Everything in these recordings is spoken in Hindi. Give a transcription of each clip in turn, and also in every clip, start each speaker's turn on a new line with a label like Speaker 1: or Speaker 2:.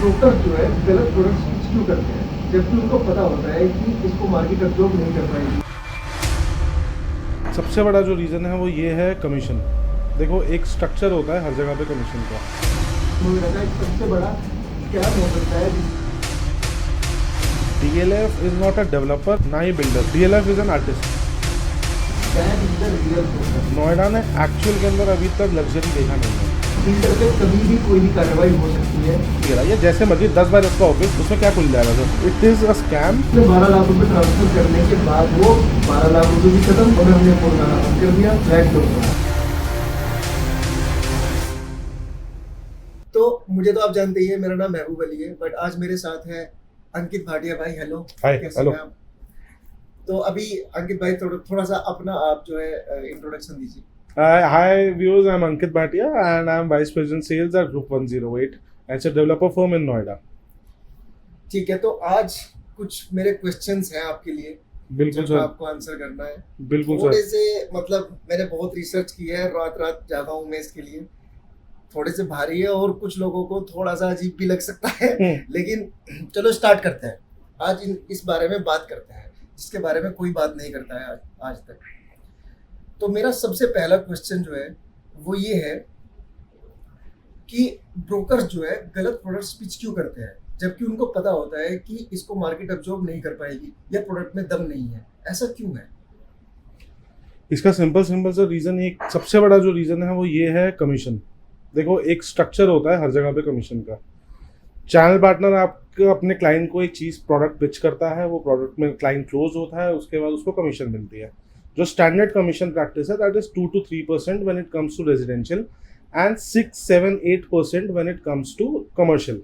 Speaker 1: ब्रोकर जो है गलत प्रोडक्ट स्विच क्यों करते हैं जबकि उनको पता होता है कि इसको मार्केट अब्जॉर्ब नहीं कर पाएगी।
Speaker 2: सबसे बड़ा जो रीज़न है वो ये है कमीशन। देखो, एक स्ट्रक्चर होता है हर जगह पे कमीशन का।
Speaker 1: मुझे लगा एक सबसे बड़ा क्या हो सकता है।
Speaker 2: DLF is not a developer, ना ही builder. DLF is an artist.
Speaker 1: That is the real product.
Speaker 2: Noida ने एक्चुअल के अंदर अभी तक लग्जरी देखा नहीं है।
Speaker 1: बिल्डर पे कभी भी कोई भी कार्रवाई हो सकती है।
Speaker 2: ये जैसे मर्जी 10 बार इसका ऑफिस, उसमें क्या खुल जाएगा sir? It is a scam.
Speaker 1: 12 lakh रुपए ट्रांसफर करने के बाद वो 12 लाख रुपए भी खत्म और हमने फोन लाना बंद कर दिया, फ्लैट क्लोज करा। तो मुझे तो आप जानते ही है, मेरा नाम महबूब अली है, बट आज मेरे साथ है अंकित भाटिया भाई। हेलो।
Speaker 2: हाय,
Speaker 1: कैसे
Speaker 2: हेलो।
Speaker 1: हैं आप? तो अभी अंकित भाई थोड़ा सा अपना आप जो है इंट्रोडक्शन दीजिए।
Speaker 2: Hi viewers, I'm Ankit Bhatia and I'm Vice President Sales at Group 108. It's a developer firm in Noida.
Speaker 1: ठीक है, तो आज कुछ मेरे क्वेश्चंस हैं आपके लिए
Speaker 2: बिल्कुल
Speaker 1: जिनका
Speaker 2: सर,
Speaker 1: आपको आंसर करना है।
Speaker 2: बिल्कुल
Speaker 1: थोड़े
Speaker 2: सर।
Speaker 1: से मतलब मैंने बहुत रिसर्च की है, रात रात जागा हूँ मैं इसके लिए। थोड़े से भारी है और कुछ लोगों को थोड़ा सा अजीब भी लग सकता है, लेकिन चलो स्टार्ट करते हैं। आज इस बारे में बात करते हैं जिसके बारे में कोई बात नहीं करता है आज तक। तो मेरा सबसे पहला क्वेश्चन जो है वो ये है कि ब्रोकर्स जो है गलत प्रोडक्ट पिच क्यों करते हैं जबकि उनको पता होता है कि इसको मार्केट अब्जॉर्ब नहीं कर पाएगी या प्रोडक्ट में दम नहीं है। ऐसा क्यों है?
Speaker 2: इसका सिंपल सा रीज़न, एक सबसे बड़ा जो रीज़न है वो ये है कमीशन। देखो, एक स्ट्रक्चर होता है हर जगह पे कमीशन का। चैनल पार्टनर आपको अपने क्लाइंट को एक चीज़ प्रोडक्ट पिच करता है, वो प्रोडक्ट में क्लाइंट क्लोज होता है, उसके बाद उसको कमीशन मिलती है। जो स्टैंडर्ड कमीशन प्रैक्टिस है that is 2 to 3% when it comes to residential and 6-7-8% when it comes to commercial.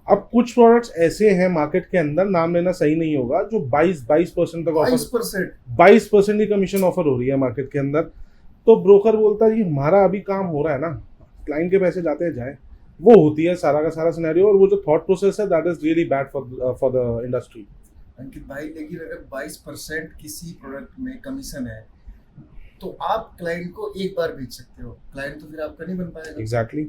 Speaker 2: अब कुछ प्रोडक्ट्स ऐसे हैं मार्केट के अंदर, नाम लेना सही नहीं होगा, जो 22% तक ऑफर
Speaker 1: 22%।
Speaker 2: 22% की कमीशन ऑफर हो रही है मार्केट के अंदर। तो ब्रोकर बोलता है ये हमारा अभी काम हो रहा है ना, क्लाइंट के पैसे जाते हैं जाए। वो होती है सारा का सारा सिनेरियो, और वो जो थॉट प्रोसेस है that is really bad for the industry.
Speaker 1: Ankit भाई, लेकिन अगर 22% किसी प्रोडक्ट में कमीशन है तो आप क्लाइंट को एक बार बेच सकते हो, क्लाइंट तो फिर आपका नहीं बन पाएगा।
Speaker 2: एग्जैक्टली,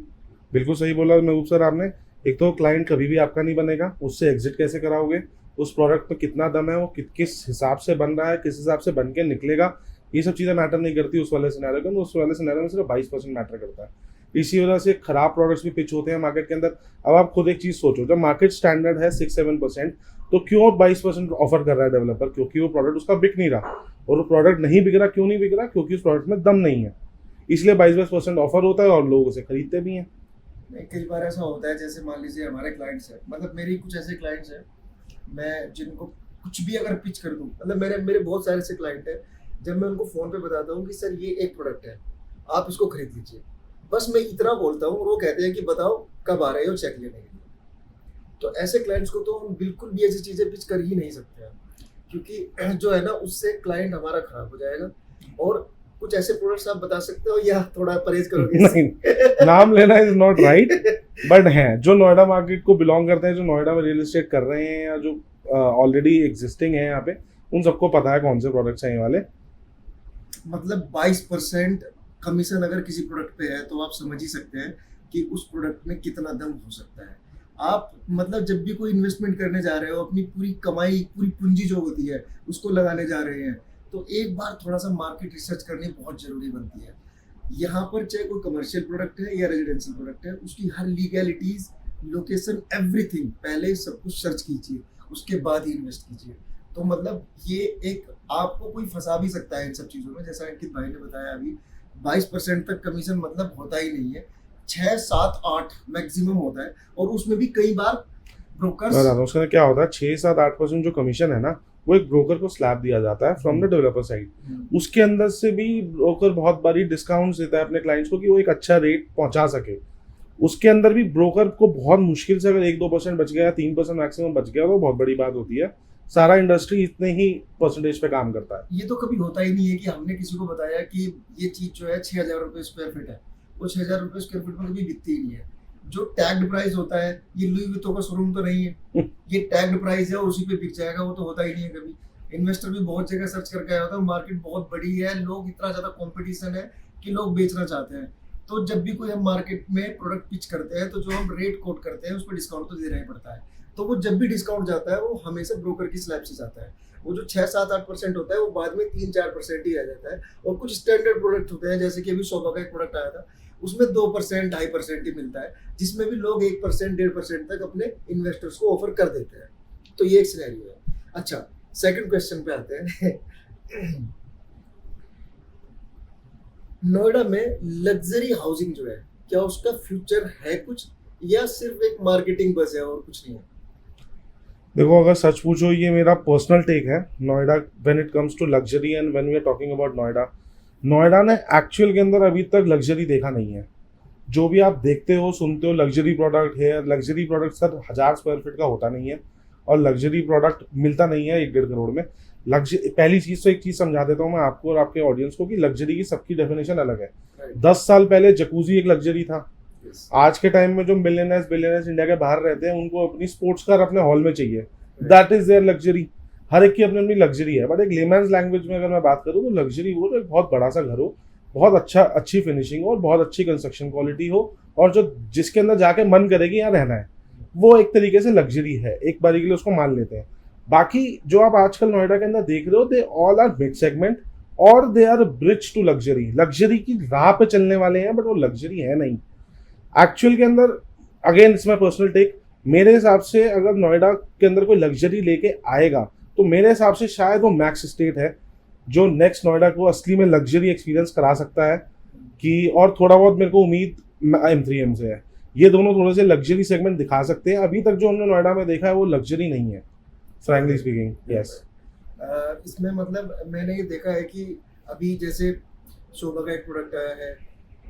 Speaker 2: बिल्कुल सही बोला महबूब सर आपने। एक तो क्लाइंट कभी भी आपका नहीं बनेगा, उससे एग्जिट कैसे कराओगे, उस प्रोडक्ट पे कितना दम है, वो किस हिसाब से बन रहा है, किस हिसाब से बन के निकलेगा, ये सब चीज़ें मैटर नहीं करती उस वाले सिनेरियो में। उस वाले सिनेरियो में सिर्फ 22% मैटर करता है। इसी वजह से खराब प्रोडक्ट्स भी पिच होते हैं मार्केट के अंदर। अब आप खुद एक चीज़ सोचो, जब मार्केट स्टैंडर्ड है 6-7%, तो क्यों 22% ऑफर कर रहा है डेवलपर? क्योंकि वो प्रोडक्ट उसका बिक नहीं रहा। और वो प्रोडक्ट नहीं बिक रहा, क्यों नहीं बिक रहा? क्योंकि उस प्रोडक्ट में दम नहीं है, इसलिए 22% ऑफर होता है और लोग उसे खरीदते भी हैं।
Speaker 1: नहीं, कई बार ऐसा होता है, जैसे मान लीजिए हमारे क्लाइंट्स हैं, मतलब मेरी कुछ ऐसे क्लाइंट्स हैं मैं जिनको कुछ भी अगर पिच कर दूं, मतलब मेरे बहुत सारे ऐसे क्लाइंट हैं, जब मैं उनको फ़ोन पे बताता हूँ कि सर ये एक प्रोडक्ट है, आप इसको खरीद लीजिए, बस मैं इतना बोलता हूँ, वो कहते हैं कि बताओ कब आ रहे हो चेक लेने के लिए। तो ऐसे क्लाइंट्स को तो हम बिल्कुल भी ऐसी चीज़ें पिच कर ही नहीं सकते हैं, क्योंकि जो है ना उससे क्लाइंट हमारा खराब हो जाएगा। और कुछ ऐसे प्रोडक्ट्स आप बता सकते हो या थोड़ा परहेज करोगे?
Speaker 2: नहीं, नाम लेना इज नॉट राइट, बट हैं जो नोएडा मार्केट को बिलोंग करते हैं, जो नोएडा में रियल एस्टेट कर रहे हैं या जो ऑलरेडी एग्जिस्टिंग है यहाँ पे, उन सबको पता है कौन से प्रोडक्ट्स हैं ये वाले।
Speaker 1: मतलब 22% कमीशन अगर किसी प्रोडक्ट पे है तो आप समझ ही सकते हैं कि उस प्रोडक्ट में कितना दम हो सकता है। आप मतलब जब भी कोई इन्वेस्टमेंट करने जा रहे हो, अपनी पूरी कमाई, पूरी पूंजी जो होती है उसको लगाने जा रहे हैं, तो एक बार थोड़ा सा मार्केट रिसर्च करनी बहुत ज़रूरी बनती है। यहाँ पर चाहे कोई कमर्शियल प्रोडक्ट है या रेजिडेंशियल प्रोडक्ट है, उसकी हर लीगैलिटीज़, लोकेशन, एवरीथिंग पहले सब कुछ सर्च कीजिए, उसके बाद ही इन्वेस्ट कीजिए। तो मतलब ये एक आपको कोई फंसा भी सकता है इन सब चीज़ों में, जैसा अंकित भाई ने बताया अभी 22% तक कमीशन मतलब होता ही नहीं है, 6-7-8 मैक्सिमम होता है, और उसमें भी कई बार ब्रोकर्स।
Speaker 2: उसका क्या होता है, 6-7-8% जो कमीशन है ना, वो एक ब्रोकर को स्लैब दिया जाता है फ्रॉम द डेवलपर साइड। उसके अंदर से भी ब्रोकर बहुत बारी डिस्काउंट देता है अपने क्लाइंट्स को कि वो एक अच्छा रेट पहुंचा सके। उसके अंदर भी ब्रोकर को बहुत मुश्किल से अगर 1-2% बच गया, 3% मैक्सिमम बच गया, तो बहुत बड़ी बात होती है। सारा इंडस्ट्री इतने ही परसेंटेज पे काम करता है।
Speaker 1: ये तो कभी होता ही नहीं है कि हमने किसी को बताया कि ये चीज़ जो है 6,000 रुपये स्क्वायर फीट है, वो 6,000 रुपये स्क्वायर फीट में कभी बिकती ही नहीं है। जो टैग्ड प्राइस होता है, ये लुई विटो का शोरूम तो नहीं है, ये टैग्ड प्राइस है और उसी पे बिक जाएगा, वो तो होता ही नहीं है कभी। इन्वेस्टर भी बहुत जगह सर्च करके आया होता है, मार्केट बहुत बड़ी है, लोग इतना ज़्यादा कॉम्पिटिशन है कि लोग बेचना चाहते हैं। तो जब भी कोई हम मार्केट में प्रोडक्ट पिच करते हैं तो जो हम रेट कोट करते हैं उस पर डिस्काउंट तो देना ही पड़ता है। तो वो जब भी डिस्काउंट जाता है वो हमेशा ब्रोकर की स्लैब से जाता है। वो जो 6-7-8% होता है वो बाद में 3-4% ही रह जाता है। और कुछ स्टैंडर्ड प्रोडक्ट होते हैं, जैसे कि अभी शोभा का एक प्रोडक्ट आया था, उसमें 2% 2.5% ही मिलता है, जिसमें भी लोग 1% 1.5% तक अपने इन्वेस्टर्स को ऑफर कर देते हैं। तो ये एक सिनेरियो है। अच्छा, सेकंड क्वेश्चन पे आते हैं। नोएडा में लग्जरी हाउसिंग जो है, क्या उसका फ्यूचर है कुछ, या सिर्फ एक मार्केटिंग बस है और कुछ नहीं है?
Speaker 2: देखो, अगर सच पूछो, ये मेरा पर्सनल टेक है। Noida, when it comes to luxury and when we are talking about Noida, Noida ने एक्चुअल के अंदर अभी तक लग्जरी देखा नहीं है। जो भी आप देखते हो सुनते हो लग्जरी प्रोडक्ट है, luxury product sir 1000 square feet का होता नहीं है, और लग्जरी प्रोडक्ट मिलता नहीं है 1-1.5 करोड़ में। लग्जरी, पहली चीज़ तो एक चीज़ समझा देता हूँ मैं आपको और आपके ऑडियंस को कि लग्जरी की सबकी डेफिनेशन अलग है। 10 साल पहले जकूजी एक लग्जरी था। आज के टाइम में जो बिलियनर्स इंडिया के बाहर रहते हैं उनको अपनी स्पोर्ट्स कार अपने हॉल में चाहिए। That is their luxury. हर एक की अपनी अपनी लग्जरी है। बट एक लेमैन्स लैंग्वेज में अगर मैं बात करूँ तो लग्जरी वो जो एक बहुत बड़ा सा घर हो, बहुत अच्छी फिनिशिंग हो और बहुत अच्छी कंस्ट्रक्शन क्वालिटी हो, और जो जिसके अंदर जाके मन करेगी यहाँ रहना है, वो एक तरीके से लग्जरी है। एक बारी के लिए उसको मान लेते हैं। बाकी जो आप आजकल नोएडा के अंदर देख रहे हो, they all are mid segment और they are bridge to luxury. Luxury की राह पे चलने वाले हैं, बट वो लग्जरी है नहीं एक्चुअल के अंदर। Again it's my personal take. मेरे हिसाब से अगर नोएडा के अंदर कोई लग्जरी लेके आएगा तो मेरे हिसाब से शायद वो मैक्स स्टेट है, जो नेक्स्ट नोएडा को असली में लग्जरी एक्सपीरियंस करा सकता है। कि और थोड़ा बहुत मेरे को उम्मीद M3M से है। ये दोनों थोड़े से लग्जरी सेगमेंट दिखा सकते हैं। अभी तक जो हमने नोएडा में देखा है वो लग्जरी नहीं है, फ्रैंकली स्पीकिंग। यस,
Speaker 1: इसमें मतलब मैंने ये देखा है कि अभी जैसे शोभा का एक प्रोडक्ट आया है,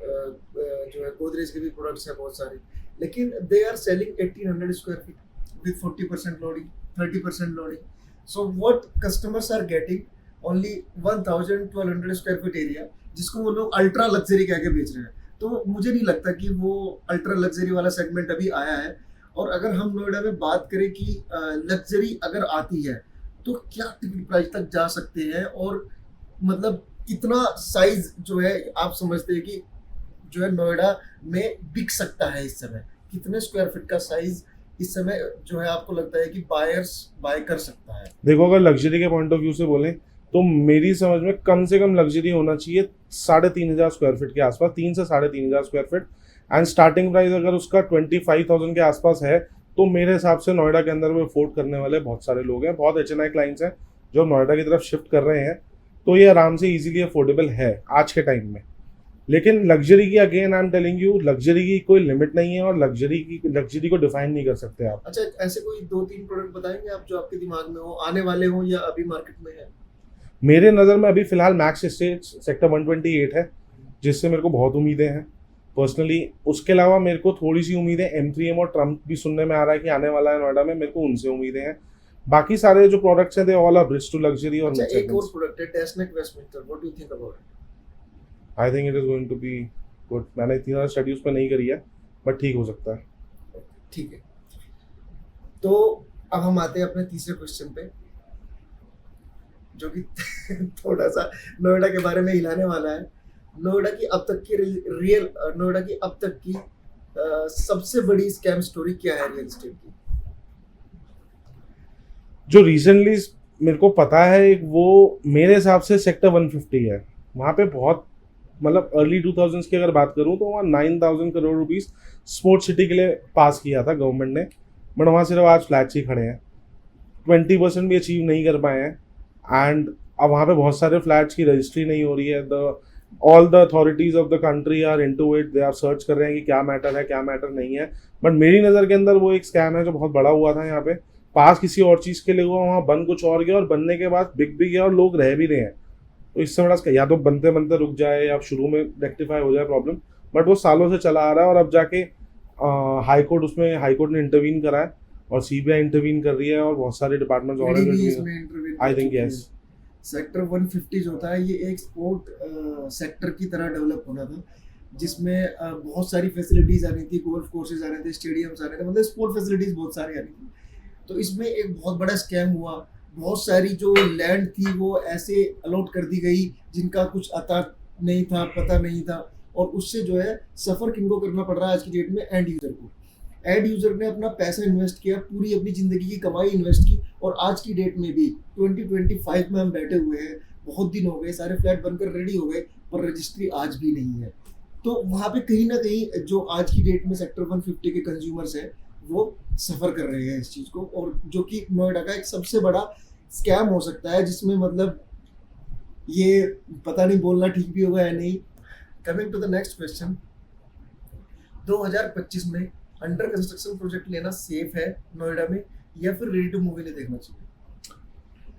Speaker 1: जो है गोदरेज के भी प्रोडक्ट्स हैं बहुत सारे, लेकिन they are selling 1800 square feet with 40% loading, 30% loading. So what customers are getting only 1000-1200 square feet area, जिसको वो लोग अल्ट्रा लग्जरी कह के बेच रहे हैं। तो मुझे नहीं लगता कि वो अल्ट्रा लग्जरी वाला सेगमेंट अभी आया है। और अगर हम नोएडा में बात करें कि लग्जरी अगर आती है तो क्या टिकट प्राइस तक जा सकते हैं, और मतलब कितना साइज जो है आप समझते हैं कि जो है नोएडा में बिक सकता है इस समय, कितने स्क्वायर फीट का साइज इस समय जो है आपको लगता है कि बायर्स बाय कर सकता है?
Speaker 2: देखो, अगर लग्जरी के पॉइंट ऑफ व्यू से बोलें तो मेरी समझ में कम से कम लग्जरी होना चाहिए 3500 स्क्वायर फीट के आसपास, 3 से 3500 square feet. And starting price अगर उसका 25,000 के आसपास है तो मेरे हिसाब से नोएडा के अंदर वो अफोर्ड करने वाले बहुत सारे लोग हैं। बहुत HNI क्लाइंट्स हैं जो नोएडा की तरफ शिफ्ट कर रहे हैं, तो ये आराम से इजीली अफोर्डेबल है आज के टाइम में। लेकिन लग्जरी की, again I am telling you, luxury की कोई लिमिट नहीं है और लग्जरी को डिफाइन नहीं कर सकते आप।
Speaker 1: अच्छा, ऐसे कोई 2-3 प्रोडक्ट बताएंगे आप जो आपके दिमाग में हो, आने वाले हो या अभी मार्केट में है?
Speaker 2: मेरे नज़र में अभी फिलहाल मैक्स स्टेट सेक्टर 128 है, जिससे मेरे को बहुत उम्मीदें हैं पर्सनली। उसके अलावा मेरे को थोड़ी सी उम्मीदें M3M और ट्रम्प भी सुनने में आ रहा है कि आने वाला है नोएडा में, मेरे को उनसे उम्मीदें हैं। बाकी सारे जो प्रोडक्ट्स हैं they all are bridge to luxury. और
Speaker 1: अच्छा, एक और प्रोडक्ट है टेस्नेक Westminster, what do you think about it?
Speaker 2: I think it is going to be good. मैंने इतनी ज़्यादा स्टडी उस पर नहीं करी है, बट ठीक हो सकता है।
Speaker 1: ठीक है, तो अब हम आते हैं अपने तीसरे क्वेश्चन पे, जो कि थोड़ा सा नोएडा के बारे में हिलाने वाला है। नोएडा की अब तक की सबसे बड़ी स्कैम स्टोरी क्या है रियल एस्टेट की?
Speaker 2: जो रिसेंटली मेरे को पता है एक, वो मेरे हिसाब से सेक्टर 150 है। वहाँ पे बहुत, मतलब अर्ली 2000s की अगर बात करूँ तो वहाँ 9,000 करोड़ रुपीस स्पोर्ट्स सिटी के लिए पास किया था गवर्नमेंट ने, बट वहाँ सिर्फ आज फ्लैट्स ही खड़े हैं, 20% भी अचीव नहीं कर पाए हैं। एंड अब वहाँ पे बहुत सारे फ्लैट्स की रजिस्ट्री नहीं हो रही है। All the authorities of the country are into it, they are search कर रहे हैं कि क्या मैटर है क्या मैटर नहीं है। बट मेरी नज़र के अंदर वो एक स्कैम है जो बहुत बड़ा हुआ था। यहाँ पे पास किसी और चीज़ के लिए हुआ, वहाँ बन कुछ और गया और बनने के बाद बिक भी गया और लोग रह भी रहे हैं। तो इससे बड़ा या तो बनते बनते रुक जाए या शुरू में रेक्टिफाई हो जाए प्रॉब्लम, बट वो सालों से चला आ रहा है। और अब जाके हाईकोर्ट ने इंटरवीन करा है और CBI इंटरवीन कर रही है और बहुत सारे डिपार्टमेंट्स और आई थिंक यस।
Speaker 1: सेक्टर 150 जो होता है ये एक स्पोर्ट सेक्टर की तरह डेवलप होना था, जिसमें बहुत सारी फैसिलिटीज आनी थी, गोल्फ कोर्सेज आने थे, स्टेडियम्स आने थे, मतलब स्पोर्ट फैसिलिटीज बहुत सारी आनी थी। तो इसमें एक बहुत बड़ा स्कैम हुआ। बहुत सारी जो लैंड थी वो ऐसे अलॉट कर दी गई जिनका कुछ अता नहीं था, पता नहीं था, और उससे जो है सफर किनको करना पड़ रहा है आज की डेट में? एंड यूजर को। एंड यूजर ने अपना पैसा इन्वेस्ट किया, पूरी अपनी जिंदगी की कमाई इन्वेस्ट की, और आज की डेट में भी 2025 में हम बैठे हुए हैं, बहुत दिन हो गए, सारे फ्लैट बनकर रेडी हो गए, पर रजिस्ट्री आज भी नहीं है। तो वहाँ पे कहीं ना कहीं जो आज की डेट में सेक्टर 150 के कंज्यूमर्स हैं वो सफ़र कर रहे हैं इस चीज़ को, और जो कि नोएडा का एक सबसे बड़ा स्कैम हो सकता है, जिसमें मतलब ये पता नहीं बोलना ठीक भी होगा या नहीं। Coming to the next question, 2025 में अंडर कंस्ट्रक्शन प्रोजेक्ट लेना सेफ है नोएडा में, या फिर रेडी टू मूव नहीं देखना चाहिए?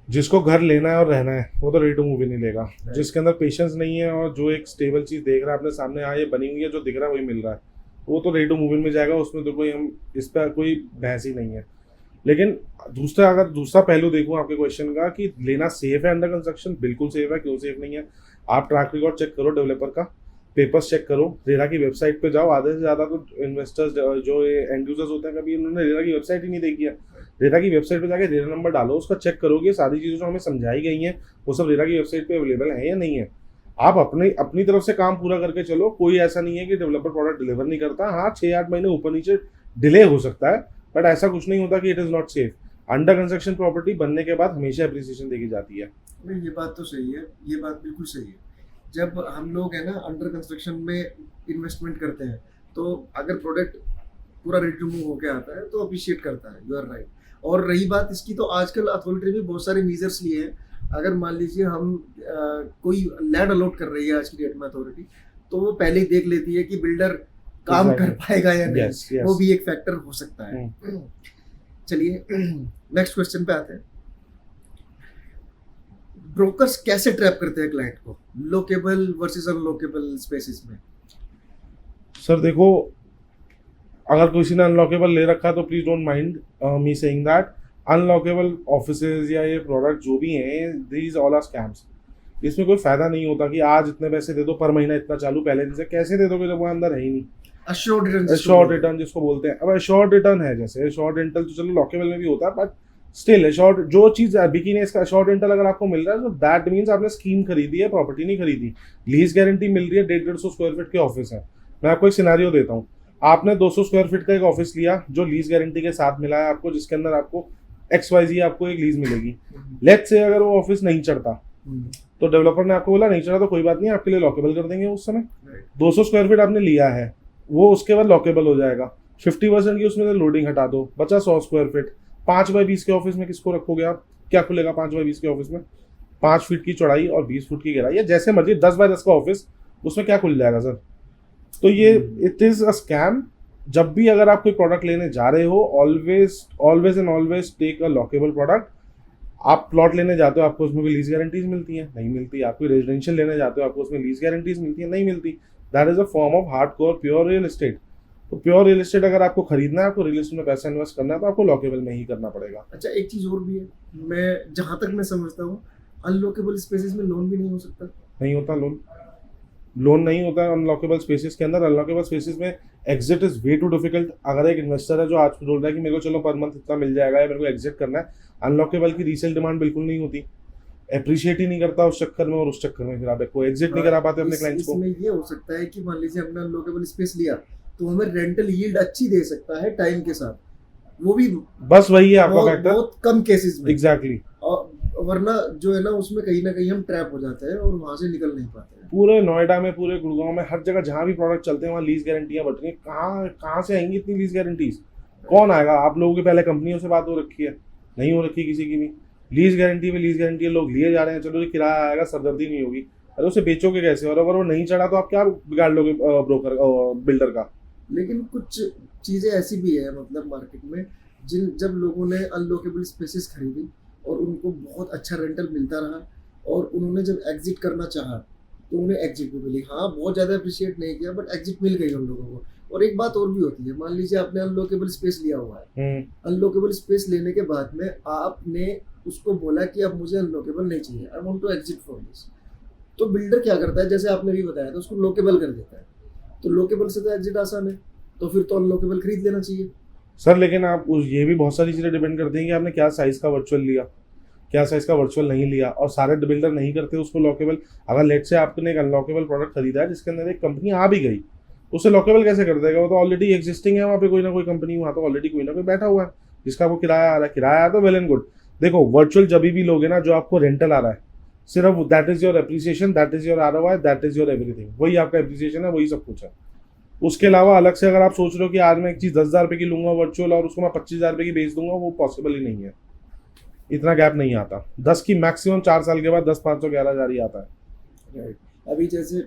Speaker 2: जिसको घर लेना है और रहना है वो तो रेडी टू मूवी नहीं लेगा। जिसके अंदर पेशेंस नहीं है और जो एक स्टेबल चीज देख रहा है अपने सामने, हाँ ये बनी हुई है, जो दिख रहा है वही मिल रहा है, वो तो रेडी टू मूवी में जाएगा। उसमें तो कोई हम इस पर कोई बहस ही नहीं है। लेकिन अगर दूसरा पहलू देखूं आपके क्वेश्चन का कि लेना सेफ है अंडर कंस्ट्रक्शन, बिल्कुल सेफ है। क्यों सेफ नहीं है? आप ट्रैक रिकॉर्ड चेक करो डेवलपर का, पेपर्स चेक करो, रेरा की वेबसाइट पे जाओ। आधे से ज़्यादा तो इन्वेस्टर्स जो एंड यूजर्स होते हैं, कभी उन्होंने रेरा की वेबसाइट ही नहीं देखी है। रेरा की वेबसाइट पे जाके रेरा नंबर डालो, उसका चेक करोगे, सारी चीज़ें जो हमें समझाई गई हैं वो सब रेरा की वेबसाइट पे अवेलेबल है या नहीं है। आप अपनी तरफ से काम पूरा करके चलो। कोई ऐसा नहीं है कि डेवलपर प्रोडक्ट डिलीवर नहीं करता। हाँ, 6-8 महीने ऊपर नीचे डिले हो सकता है, बट ऐसा कुछ नहीं होता कि it is not safe. Under construction property बनने के बाद हमेशा अप्रिसिएशन देखी जाती है।
Speaker 1: नहीं, ये बात तो सही है, ये बात बिल्कुल सही है। जब हम लोग है ना अंडर कंस्ट्रक्शन में इन्वेस्टमेंट करते हैं, तो अगर प्रोडक्ट पूरा रेडी टू मूव होके आता है तो अप्रिशिएट करता है, यू आर राइट। और रही बात इसकी, तो आजकल अथॉरिटी ने भी बहुत सारे मेजर्स लिए हैं। अगर मान लीजिए हम कोई लैंड अलॉट कर रही है आज की डेट में अथॉरिटी, तो वो पहले ही देख लेती है कि बिल्डर काम कर पाएगा या नहीं।
Speaker 2: Yes, yes.
Speaker 1: वो भी एक फैक्टर हो सकता है। चलिए नेक्स्ट क्वेश्चन पे आते हैं। ब्रोकर्स कैसे ट्रैप करते हैं क्लाइंट को लोकेबल वर्सेस अनलोकेबल स्पेसेस में?
Speaker 2: सर देखो, अगर किसी ने अनलॉकेबल ले रखा है तो please don't mind me saying that unlockable offices या ये प्रोडक्ट जो भी हैं, दीज ऑल आर स्कैम्स। इसमें कोई फायदा नहीं होता कि आज इतने पैसे दे दो पर महीना इतना चालू, पहले दिन से कैसे दे दोगे जब वो अंदर है ही नहीं। एश्योर्ड रिटर्न जिसको बोलते हैं, अब एश्योर्ड रिटर्न है, जैसे एश्योर्ड रेंटल तो चलो लॉकेबल में भी होता है, बट स्टिल एश्योर्ड जो चीज बिकी ने इसका एश्योर्ड रेंटल अगर आपको मिल रहा है तो दैट मीन्स आपने स्कीम खरीदी है, प्रॉपर्टी नहीं खरीदी। लीज गारंटी मिल रही है, 150 स्क्वायर फीट के ऑफिस है। मैं आपको एक सिनेरियो देता हूँ, आपने 200 स्क्वायर फीट का एक ऑफिस लिया जो लीज गारंटी के साथ मिला है आपको, जिसके अंदर आपको XYZ आपको एक लीज मिलेगी। लेट्स से अगर वो ऑफिस नहीं चढ़ता तो डेवलपर ने आपको बोला नहीं चढ़ा तो कोई बात नहीं, आपके लिए लॉकेबल कर देंगे। उस समय 200 स्क्वायर फीट आपने लिया है, वो उसके बाद लॉकेबल हो जाएगा। 50% की उसमें लोडिंग हटा दो, बचा 100 स्क्वायर फीट। 5x20 के ऑफिस में किसको रखोगे आप? क्या खुलेगा 5x20 के ऑफिस में? 5 फीट की चौड़ाई और 20 फुट की गहराई, या जैसे मर्जी 10x10 का ऑफिस, उसमें क्या खुल जाएगा सर? तो ये इट इज अ स्कैम। जब भी अगर आप कोई प्रोडक्ट लेने जा रहे हो, always and always take a lockable product. आप प्लॉट लेने जाते हो, आपको उसमें कोई लीज गारंटीज मिलती है? नहीं मिलती। आप कोई रेजिडेंशियल लेने जाते हो, आपको उसमें लीज गारंटीज मिलती है? नहीं मिलती। That is a form of hardcore pure real estate. तो प्योर रियल एस्टेट अगर आपको खरीदना है, आपको रियल एस्टेट में पैसा इन्वेस्ट करना है, तो आपको लॉकेबल में ही करना पड़ेगा।
Speaker 1: अच्छा, एक चीज और भी है, मैं जहां तक मैं समझता हूँ अनलॉकेबल स्पेसेस में लोन भी नहीं हो सकता।
Speaker 2: नहीं होता लोन नहीं होता है अनलॉकेबल स्पेसेस के अंदर। अनलॉकेबल स्पेसेस में exit is way too difficult. अगर एक इन्वेस्टर है जो आज बोल रहा है कि मेरे को चलो पर मंथ इतना मिल जाएगा या मेरे को एग्जिट करना है, अनलॉकेबल की रीसेल डिमांड बिल्कुल नहीं होती, अप्रिशिएट ही नहीं करता उस चक्कर में, और उस चक्कर में फिर आप को एग्जिट नहीं करा पाते अपने क्लाइंट्स को।
Speaker 1: इसमें ये हो सकता है कि मान लीजिए हमने अनलॉकेबल स्पेस लिया तो हमें रेंटल यील्ड अच्छी दे सकता है टाइम के साथ, वो भी
Speaker 2: बस वही है आपका फैक्टर,
Speaker 1: बहुत कम केसेस में।
Speaker 2: एग्जैक्टली।
Speaker 1: वरना जो है ना उसमें कहीं ना कहीं हम ट्रैप हो जाते हैं और वहां से निकल नहीं पाते हैं।
Speaker 2: पूरे नोएडा में, पूरे गुड़गांव में, हर जगह जहां भी प्रोडक्ट चलते हैं वहाँ लीज गारंटियां बढ़ रही हैं। कहाँ से आएंगी इतनी लीज गारंटीज? कौन आएगा? आप लोगों की पहले कंपनियों से बात हो रखी है? नहीं हो रखी किसी की भी। लीज गारंटी लोग लिए जा रहे हैं, चलो किराया आएगा, सरदर्दी नहीं होगी। अरे उसे बेचोगे कैसे? और अगर वो नहीं चढ़ा तो आप क्या बिगाड़ लोगे ब्रोकर बिल्डर का?
Speaker 1: लेकिन कुछ चीजें ऐसी भी है मतलब मार्केट में, जब लोगों ने अनलॉकेबल स्पेसेस खरीदी और उनको बहुत अच्छा रेंटल मिलता रहा, और उन्होंने जब एग्जिट करना चाहा तो उन्हें एग्जिट भी मिली। हाँ, बहुत ज़्यादा अप्रिशिएट नहीं किया, बट एग्जिट मिल गई उन लोगों को। और एक बात और भी होती है, मान लीजिए आपने अनलॉकेबल स्पेस लिया हुआ है, अनलॉकेबल स्पेस लेने के बाद में आपने उसको बोला कि अब मुझे अनलॉकेबल नहीं चाहिए, I want to exit from this. तो बिल्डर क्या करता है, जैसे आपने भी बताया था, उसको लॉकेबल कर देता है। तो लॉकेबल से तो एग्जिट आसान है, तो फिर तो अनलॉकेबल खरीद लेना चाहिए
Speaker 2: सर। लेकिन आप ये भी बहुत सारी चीज़ें डिपेंड करती हैं कि आपने क्या साइज़ का वर्चुअल लिया। क्या साइज का वर्चुअल नहीं लिया, और सारे बिल्डर नहीं करते उसको लॉकेबल। अगर लेट से आपने एक अनलॉकेबल प्रोडक्ट खरीदा है जिसके अंदर एक कंपनी आ भी गई, उसे लॉकेबल कैसे कर देगा? वो तो ऑलरेडी एग्जिस्टिंग है, वहाँ पे कोई ना कोई कंपनी, वहाँ तो ऑलरेडी कोई ना कोई बैठा हुआ है जिसका वो किराया आ रहा है। किराया तो वेल एंड गुड। देखो वर्चुअल जब भी लोगे ना, जो आपको रेंटल आ रहा है, सिर्फ that is your appreciation, that is your ROI, that is your everything. वही आपका एप्रिसिएशन है, वही सब कुछ है। उसके अलावा अलग से अगर आप सोच रहे हो कि आज मैं एक चीज 10,000 रुपए की लूंगा वर्चुअल और उसको मैं 25,000 रुपए की बेच दूंगा, वो पॉसिबल ही नहीं है। इतना गैप नहीं आता। 10 की मैक्सिमम 4 साल के बाद 10, 500, 11,000 ही आता है।
Speaker 1: राइट। अभी जैसे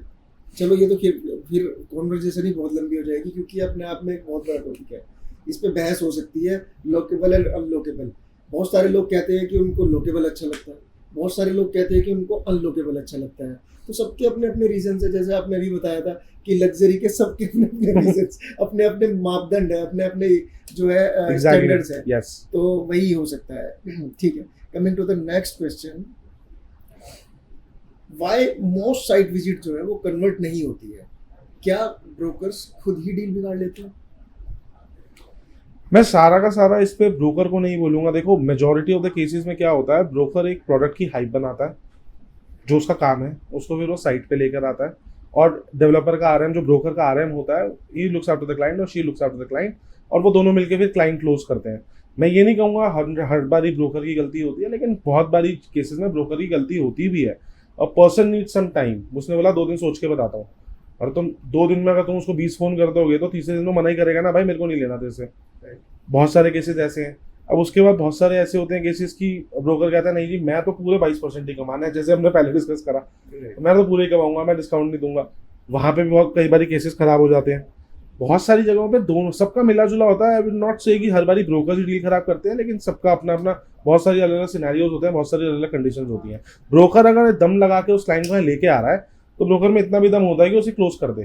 Speaker 1: चलो ये तो फिर कॉन्वर्जेशन ही बहुत लंबी हो जाएगी, क्योंकि अपने आप में एक बहुत बड़ा टॉपिक है। इस पे बहस हो सकती है, लोकेबल और अनलोकेबल। बहुत सारे लोग कहते हैं कि उनको लोकेबल अच्छा लगता है, बहुत सारे लोग कहते हैं कि उनको अनलोकेबल अच्छा लगता है। तो सबके अपने अपने रीजन है। जैसे आपने अभी बताया था कि लग्जरी के सबके अपने अपने रीजन, अपने अपने मापदंड है, अपने अपने जो है स्टैंडर्ड्स है।
Speaker 2: यस,
Speaker 1: तो वही हो सकता है। ठीक है, coming to the next question, why most site visit जो है वो कन्वर्ट नहीं होती है? क्या ब्रोकर्स खुद ही डील बिगाड़ लेते हैं?
Speaker 2: मैं सारा का सारा इस पे ब्रोकर को नहीं बोलूंगा। देखो मेजोरिटी ऑफ द केसेस में क्या होता है, ब्रोकर एक प्रोडक्ट की हाइप बनाता है, जो उसका काम है, उसको फिर वो साइट पे लेकर आता है, और डेवलपर का आरएम, जो ब्रोकर का आरएम होता है, he looks after the client और she looks after the client, और वो दोनों मिलकर फिर क्लाइंट क्लोज करते हैं। मैं ये नहीं कहूँगा हर बार ही ब्रोकर की गलती होती है, लेकिन बहुत बारी केसेस में ब्रोकर की गलती होती भी है। और पर्सन नीड सम टाइम। उसने बोला 2 दिन सोच के बताता हूँ, और तुम 2 दिन में अगर तुम उसको 20 फोन कर दोगे तो तीसरे दिन तो मना ही करेगा ना, भाई मेरे को नहीं लेना तेरे से। बहुत सारे केसेस ऐसे हैं। अब उसके बाद बहुत सारे ऐसे होते हैं केसेस की ब्रोकर कहता है नहीं जी मैं तो पूरे 22% ही कमाना है, जैसे हमने पहले डिस्कस करा, मैं तो पूरे ही कमाऊंगा, मैं डिस्काउंट नहीं दूंगा। वहां पे भी बहुत कई बार केसेस खराब हो जाते हैं। बहुत सारी जगहों पे दोनों सबका मिला जुला होता है। आई विल नॉट से कि हर बारी ब्रोकर ही डील खराब करते हैं, लेकिन सबका अपना अपना बहुत सारी अलग अलग सिनेरियोज होते हैं, बहुत सारी अलग अलग कंडीशंस होती हैं। ब्रोकर अगर दम लगा के उस क्लाइंट को लेके आ रहा है, तो ब्रोकर में इतना भी दम होता है कि उसे क्लोज कर दे।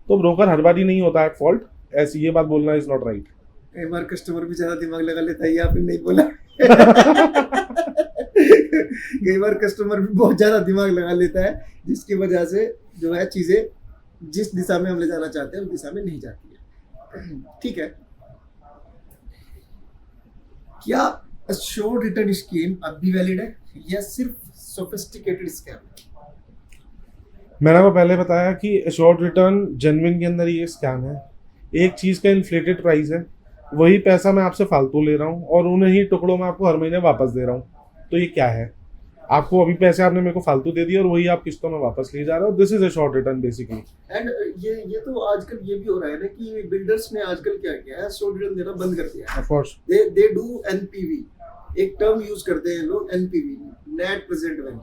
Speaker 2: तो ब्रोकर हर बार ही नहीं होता एट फॉल्ट, ऐसी ये बात बोलना इज नॉट राइट।
Speaker 1: कई बार कस्टमर भी ज्यादा दिमाग लगा लेता है, ये आपने नहीं बोला। कई बार कस्टमर भी बहुत ज्यादा दिमाग लगा लेता है, जिसकी वजह से जो है चीजें जिस दिशा में हम ले जाना चाहते हैं उस दिशा में नहीं जाती है। ठीक है, क्या अश्योर्ड रिटर्न स्कीम अब भी वैलिड है या सिर्फ सोफिस्टिकेटेड स्कैम है?
Speaker 2: मैंने आपको पहले बताया कि अश्योर्ड रिटर्न जेन्युइन के अंदर ये स्कैम है। एक चीज का इन्फ्लेटेड प्राइस है, वही पैसा मैं आपसे फालतू ले रहा हूँ और उन्हीं ही टुकड़ों में आपको हर महीने वापस दे रहा हूँ। तो ये क्या है? आपको अभी पैसे आपने मेरे को फालतू दे दिए और वही आप किस्तों में वापस ले जा रहे हो। This is a short return basically.
Speaker 1: And ये तो आजकल ये भी हो रहा है ना कि बिल्डर्स ने आजकल क्या किया है, शॉर्ट रिटर्न देना बंद कर दिया है।
Speaker 2: Of course
Speaker 1: they do NPV, एक टर्म यूज करते हैं लोग, एनपीवी, नेट प्रेजेंट वैल्यू।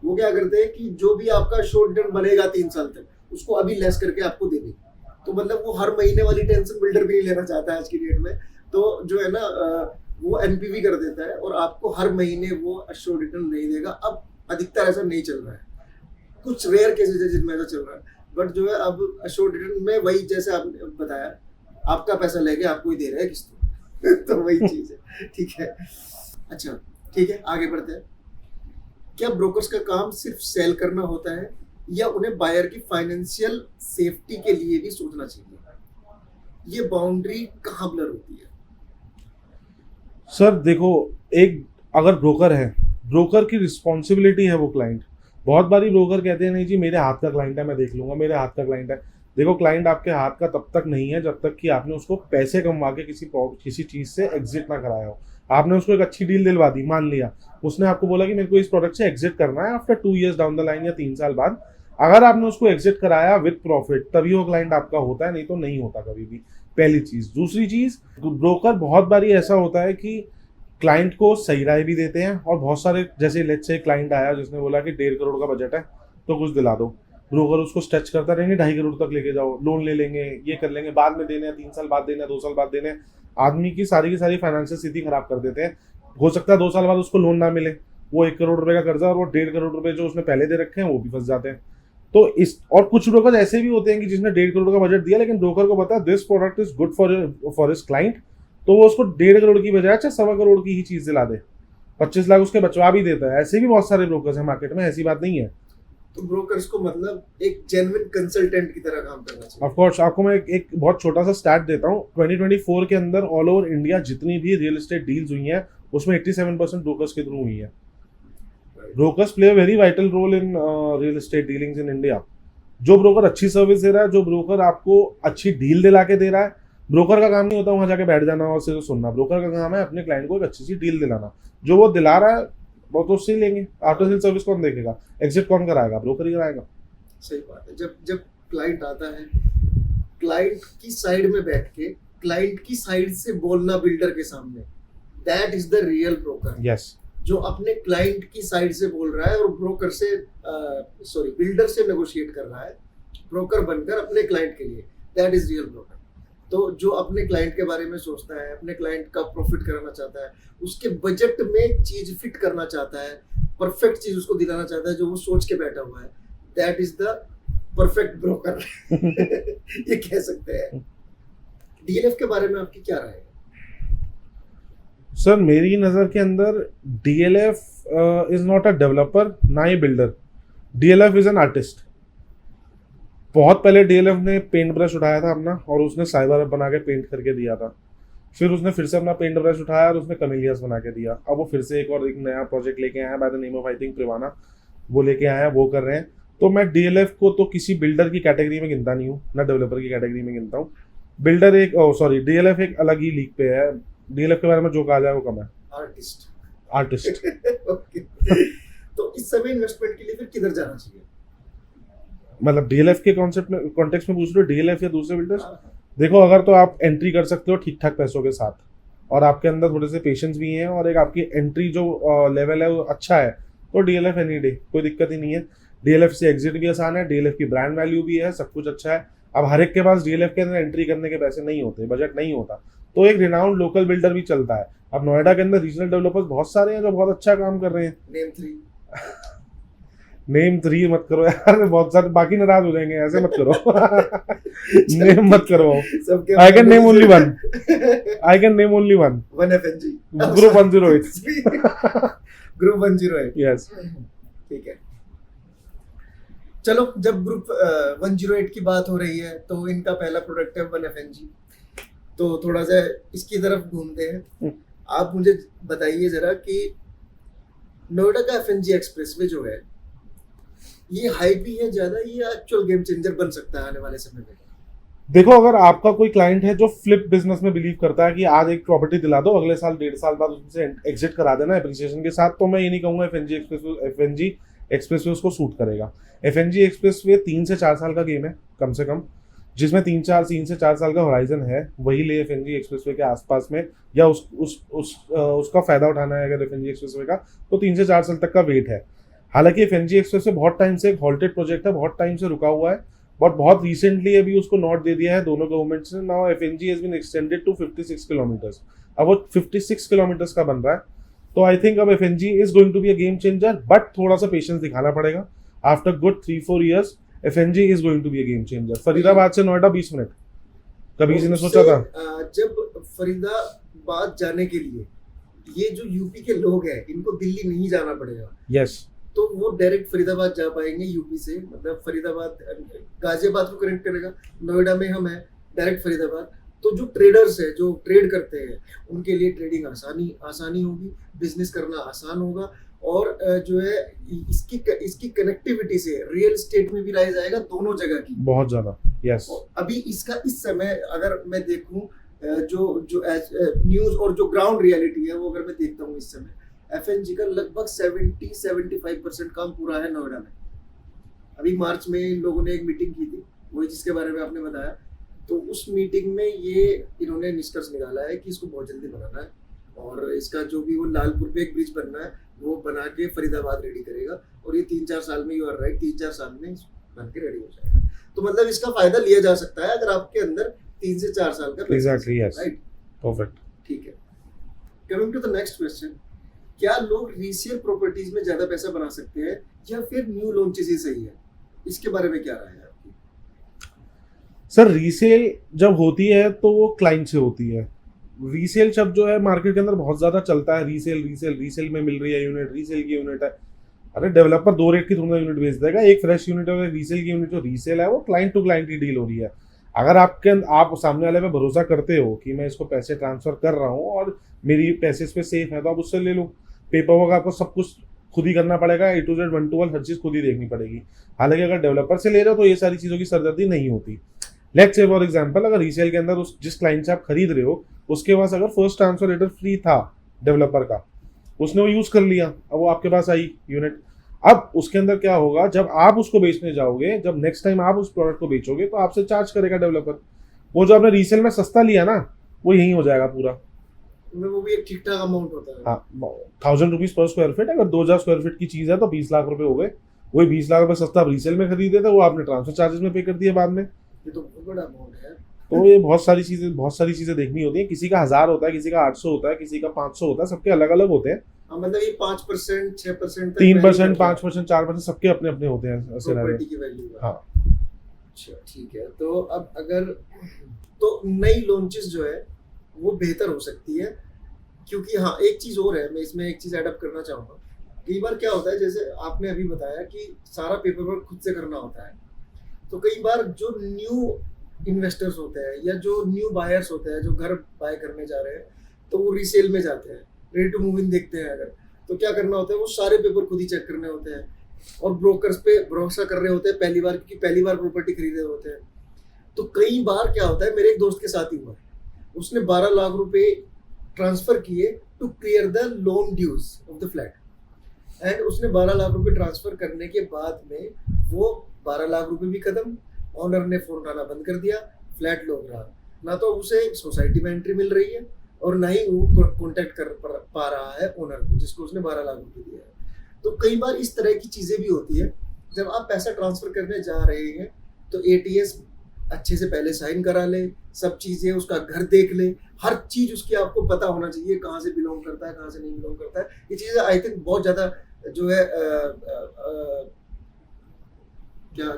Speaker 1: वो क्या करते हैं कि जो भी आपका शॉर्ट रिटर्न बनेगा 3 साल तक, उसको अभी लेस करके आपको दे देंगे। तो मतलब वो हर महीने वाली टेंशन बिल्डर भी नहीं लेना चाहता है आज की डेट में। तो जो है ना वो एनपीवी कर देता है और आपको हर महीने वो अश्योर्ड रिटर्न नहीं देगा। अब अधिकतर ऐसा नहीं चल रहा है, कुछ रेयर केसेस है जिनमें ऐसा चल रहा है, बट जो है अब अश्योर्ड रिटर्न में वही जैसे आपने बताया, आपका पैसा लेके आपको ही दे रहे हैं किस्तों। तो वही चीज है। ठीक है, अच्छा ठीक है, आगे बढ़ते हैं। क्या ब्रोकर्स का काम सिर्फ सेल करना होता है या उन्हें बायर की फाइनेंशियल सेफ्टी के लिए भी सोचना चाहिए? ये बाउंड्री कहाँ ब्लर होती है?
Speaker 2: सर देखो, एक अगर ब्रोकर है, ब्रोकर की रिस्पॉन्सिबिलिटी है वो क्लाइंट। बहुत बारी ब्रोकर कहते हैं नहीं जी मेरे हाथ का क्लाइंट है, मैं देख लूंगा, मेरे हाथ का क्लाइंट है। देखो क्लाइंट आपके हाथ का तब तक नहीं है जब तक कि आपने उसको पैसे कमवा के किसी चीज से एग्जिट ना कराया हो। आपने उसको एक अच्छी डील दिलवा दी, मान लिया उसने आपको बोला कि मेरे को इस प्रोडक्ट से एग्जिट करना है after 2 years down the line या 3 साल बाद, अगर आपने उसको एग्जिट कराया विद प्रॉफिट, तभी वो क्लाइंट आपका होता है, नहीं तो नहीं होता कभी भी। पहली चीज। दूसरी चीज, ब्रोकर बहुत बारी ऐसा होता है कि क्लाइंट को सही राय भी देते हैं, और बहुत सारे जैसे लेट्स से क्लाइंट आया जिसने बोला कि 1.5 करोड़ का बजट है तो कुछ दिला दो, ब्रोकर उसको स्ट्रेच करता रहेंगे, 2.5 करोड़ तक लेके जाओ, लोन ले लेंगे, ये कर लेंगे, बाद में देने हैं, 3 साल बाद देने हैं, 2 साल बाद देने हैं। आदमी की सारी फाइनेंशियल स्थिति खराब कर देते हैं। हो सकता है 2 साल बाद उसको लोन ना मिले, वो 1 करोड़ रुपए का कर्जा और वो 1.5 करोड़ रुपए जो उसने पहले दे रखे हैं वो भी फंस जाते हैं। तो इस और कुछ ब्रोकर ऐसे भी होते हैं कि जिसने 1.5 करोड़ का बजट दिया, लेकिन ब्रोकर को पता है this product is good for his client, तो वो उसको 1.5 करोड़ की बजाय 1.25 करोड़ की ही चीज दिला दे, 25 लाख उसके बचवा भी देता है। ऐसे भी बहुत सारे ब्रोकर्स हैं मार्केट में, ऐसी बात नहीं है।
Speaker 1: तो ब्रोकर्स को मतलब एक जेन्युइन कंसल्टेंट की तरह काम करना चाहिए।
Speaker 2: ऑफ कोर्स, आपको मैं एक बहुत छोटा सा स्टैट देता हूँ। 2024 के अंदर ऑल ओवर इंडिया जितनी भी रियल एस्टेट डील्स हुई हैं उसमें 87% ब्रोकर्स के थ्रू हुई है। Brokers play a very vital role in real estate dealings in India. जो ब्रोकर अच्छी सर्विस दे रहा है, जो ब्रोकर आपको अच्छी डील दिला के दे रहा है, ब्रोकर का काम नहीं होता वहां जाके बैठ जाना और सिर्फ सुनना। ब्रोकर का काम है अपने क्लाइंट को एक अच्छी सी डील दिलाना। जो वो दिला रहा है वो तो उससे ही लेंगे। आफ्टर सेल सर्विस कौन देखेगा? एग्जिट कौन कराएगा? ब्रोकर ही कराएगा।
Speaker 1: सही बात है। जब जब क्लाइंट आता है, क्लाइंट की साइड में बैठ के क्लाइंट की साइड से बोलना बिल्डर के सामने, that is the real broker.
Speaker 2: Yes,
Speaker 1: जो अपने क्लाइंट की साइड से बोल रहा है और ब्रोकर से बिल्डर से नेगोशिएट कर रहा है ब्रोकर बनकर अपने क्लाइंट के लिए, दैट इज रियल ब्रोकर। तो जो अपने क्लाइंट के बारे में सोचता है, अपने क्लाइंट का प्रॉफिट कराना चाहता है, उसके बजट में चीज फिट करना चाहता है, परफेक्ट चीज उसको दिलाना चाहता है जो वो सोच के बैठा हुआ है, that is the perfect broker. ये कह सकते हैं। डीएलएफ के बारे में आपकी क्या राय है?
Speaker 2: सर मेरी नज़र के अंदर DLF is not a developer, ना ही builder. DLF is an artist. बहुत पहले डीएलएफ ने पेंट ब्रश उठाया था अपना और उसने साइबर बना के पेंट करके दिया था। फिर उसने फिर से अपना पेंट ब्रश उठाया और उसने कमेलियस बना के दिया। अब वो फिर से एक नया प्रोजेक्ट लेके आया by the name of I think Privana, वो लेके आया, वो कर रहे हैं। तो मैं डीएलएफ को तो किसी बिल्डर की कैटेगरी में गिनता नहीं हूँ, ना डेवलपर की कैटेगरी में गिनता हूँ। बिल्डर एक डीएलएफ एक अलग ही लीग पे है। डीएलएफ के बारे में जो कहा जाए वो कम है। आर्टिस्ट।
Speaker 1: ओके। तो इस समय इन्वेस्टमेंट के लिए फिर किधर जाना चाहिए?
Speaker 2: मतलब डीएलएफ के कॉन्सेप्ट में, कॉन्टेक्स्ट में पूछ रहे हो, डीएलएफ या दूसरे बिल्डर्स? देखो, अगर तो आप एंट्री कर सकते हो ठीक ठाक पैसों के साथ और आपके अंदर थोड़े से पेशेंस भी हैं और एक आपकी एंट्री जो लेवल है वो अच्छा है, तो डीएलएफ एनी डे, कोई दिक्कत ही नहीं है। डीएलएफ से एग्जिट भी आसान है, डीएलएफ की ब्रांड वैल्यू भी है, सब कुछ अच्छा है। अब हर एक के पास डीएलएफ के अंदर एंट्री करने के पैसे नहीं होते, बजट नहीं होता, तो एक रिनाउंड लोकल बिल्डर भी चलता है। अब नोएडा के अंदर रीजनल डेवलपर्स बहुत सारे हैं जो बहुत अच्छा काम कर रहे हैं। नेम 3 मत करो यार, बहुत सारे बाकी नाराज हो जाएंगे, ऐसे मत करो। नेम मत करो। I can name only one.
Speaker 1: One FNG,
Speaker 2: group 108।
Speaker 1: Group 108।
Speaker 2: Yes,
Speaker 1: ठीक है। चलो, जब ग्रुप 108 की बात हो रही है तो इनका पहला प्रोडक्ट है वन एफएनजी, तो थोड़ा सा इसकी तरफ घूमते हैं। आप मुझे बताइए जरा कि नोएडा का एफएनजी एक्सप्रेसवे जो है, ये हाइप ही है ज्यादा, ये एक्चुअल गेम चेंजर बन सकता है आने वाले समय में?
Speaker 2: देखो, अगर आपका कोई क्लाइंट है जो फ्लिप बिजनेस में बिलीव करता है कि आज एक प्रॉपर्टी दिला दो, अगले साल 1.5 साल बाद उससे एग्जिट करा देना एप्रिसिएशन के साथ, तो मैं ये नहीं कहूंगा एफएनजी एक्सप्रेसवे उसको सूट करेगा। एफएनजी एक्सप्रेसवे 3 से 4 साल का गेम है कम से कम, जिसमें 3 से 4 साल का होराइजन है, वही ले एफएनजी एक्सप्रेसवे के आसपास में, या उसका फायदा उठाना है अगर एफएनजी एक्सप्रेसवे का, तो 3 से 4 साल तक का वेट है। हालांकि एफएनजी एक्सप्रेसवे बहुत टाइम से एक हॉल्टेड प्रोजेक्ट है, बहुत टाइम से रुका हुआ है, बट बहुत रिसेंटली अभी उसको नोट दे दिया है दोनों गवर्नमेंट्स ने। Now FNG has been extended to 56 kilometres. अब वो 56 किलोमीटर्स का बन रहा है, तो आई थिंक अब FNG is going to be a game changer, but थोड़ा सा पेशेंस दिखाना पड़ेगा। After good 3-4 years FNG is going to be a game changer. Faridabad से नोएडा 20 मिनट, कभी किसी ने सोचा था?
Speaker 1: जब फरीदाबाद जाने के लिए ये जो यूपी के लोग हैं, इनको दिल्ली नहीं जाना पड़ेगा।
Speaker 2: यस,
Speaker 1: तो वो डायरेक्ट फरीदाबाद जा पाएंगे यूपी से, मतलब फरीदाबाद गाजियाबाद को कनेक्ट करेगा। नोएडा में हम हैं, डायरेक्ट फरीदाबाद। तो जो ट्रेडर्स है, जो ट्रेड करते हैं, उनके लिए ट्रेडिंग आसानी होगी, बिजनेस करना आसान होगा, और जो है इसकी कनेक्टिविटी से रियल एस्टेट में भी राइज आएगा, दोनों जगह की
Speaker 2: बहुत ज्यादा। यस,
Speaker 1: अभी इसका इस समय अगर मैं देखूं, जो न्यूज और जो ग्राउंड रियलिटी है वो अगर मैं देखता हूँ, इस समय एफएनजी का लगभग 70-75% काम पूरा है नोएडा में। अभी मार्च में इन लोगों ने एक मीटिंग की थी, वही जिसके बारे में आपने बताया, तो उस मीटिंग में ये इन्होंने निष्कर्ष निकाला है कि इसको बहुत जल्दी बनाना है, और इसका जो भी वो लालपुर पे एक ब्रिज बनना है वो बना के फरीदाबाद रेडी करेगा, और ये 3-4 साल में, यू आर राइट, 3-4 साल में बन के रेडी हो जाएगा। तो मतलब इसका फायदा लिया जा सकता है अगर आपके अंदर 3 से 4 साल का।
Speaker 2: Exactly, yes,
Speaker 1: right,
Speaker 2: perfect.
Speaker 1: ठीक है। Coming to the next question, क्या लोग रीसेल प्रॉपर्टीज में ज्यादा पैसा बना सकते हैं या फिर न्यू लॉन्चेस ही सही है? इसके बारे में क्या राय है आपकी?
Speaker 2: सर, रीसेल जब होती है तो वो क्लाइंट से होती है। रीसेल शब्द जो है मार्केट के अंदर बहुत ज्यादा चलता है, रीसेल में मिल रही है यूनिट, रीसेल की यूनिट है। अरे डेवलपर 2 रेट की थोड़ा यूनिट बेच देगा, एक फ्रेश यूनिट है। रीसेल की यूनिट जो रीसेल है वो क्लाइंट टू क्लाइंट की डील हो रही है। अगर आप सामने वाले पे भरोसा करते हो कि मैं इसको पैसे ट्रांसफर कर रहा हूँ और मेरी पैसे इस पे सेफ है, तो आप उससे ले लो। पेपर वर्क आपको सब कुछ खुद ही करना पड़ेगा, A to Z 1 to 1 हर चीज़ खुद ही देखनी पड़ेगी। हालांकि अगर डेवलपर से ले रहे हो तो ये सारी चीज़ों की सरदर्दी नहीं होती। लेट्स से फॉर एग्जांपल अगर रीसेल के अंदर उस जिस क्लाइंट से आप खरीद रहे हो उसके पास अगर फर्स्ट ट्रांसफर लेटर फ्री था डेवलपर का, उसने वो यूज़ कर लिया, अब वो आपके पास आई यूनिट। अब उसके अंदर क्या होगा, जब आप उसको बेचने जाओगे, जब नेक्स्ट टाइम आप उस प्रोडक्ट को बेचोगे तो आपसे चार्ज करेगा डेवलपर। वो जो आपने रीसेल में सस्ता लिया ना वो यही हो जाएगा पूरा।
Speaker 1: वो भी एक ठीक ठाक अमाउंट होता है।
Speaker 2: हाँ, 1000 रुपीज पर स्क्वायर फीट, अगर 2000 स्क्वायर फीट की चीज है तो 20 लाख रुपए हो गए। वही 20 लाख रुपए सस्ता आप रीसेल में खरीदे थे, वो आपने ट्रांसफर चार्जेस में पे कर दिया बाद में।
Speaker 1: ये तो बहुत बड़ा अमाउंट है।
Speaker 2: तो ये बहुत सारी चीजें देखनी होती है। किसी का 1000 होता है, किसी का 800 होता है, किसी का 500 होता है, सबके अलग अलग होते हैं।
Speaker 1: मतलब ये 5%, 6%,
Speaker 2: 3%, 5%, 4% सबके अपने अपने होते हैं
Speaker 1: प्रॉपर्टी की वैल्यू।
Speaker 2: हाँ,
Speaker 1: अच्छा ठीक है। तो अब अगर तो नई लॉन्चेस जो है वो बेहतर हो सकती है, क्योंकि हाँ एक चीज और है, मैं इसमें एक चीज ऐड करना चाहूंगा। कई बार क्या होता है, जैसे आपने अभी बताया कि सारा पेपर वर्क खुद से करना होता है, तो कई बार जो न्यू इन्वेस्टर्स होते हैं या जो न्यू बायर्स होते हैं जो घर बाय करने जा रहे हैं, तो वो रीसेल में जाते हैं, रेडी टू मूव इन देखते हैं अगर, तो क्या करना होता है, वो सारे पेपर खुद ही चेक करने होते हैं और ब्रोकर्स पे भरोसा कर रहे होते हैं पहली बार, क्योंकि पहली बार प्रॉपर्टी खरीदे होते हैं। तो कई बार क्या होता है, मेरे एक दोस्त के साथ ही हुआ, उसने 12 लाख रुपए ट्रांसफर किए to clear the loan dues of the flat, and उसने 12 लाख रुपए ट्रांसफर करने के बाद में वो 12 लाख रुपए भी खत्म, ऑनर ने फोन उठाना बंद कर दिया, फ्लैट लोग रहा, ना तो उसे सोसाइटी में एंट्री मिल रही है और ना ही वो कांटेक्ट कर पा रहा है ओनर को जिसको उसने 12 लाख रुपए दिया है। तो कई बार इस तरह की चीजें भी होती है। जब आप पैसा ट्रांसफर करने जा रहे हैं तो ATS अच्छे से पहले साइन करा ले, सब चीजें, उसका घर देख ले, हर चीज उसकी आपको पता होना चाहिए, कहाँ से बिलोंग करता है, कहाँ से नहीं बिलोंग करता है। ये चीजें आई थिंक बहुत ज्यादा जो है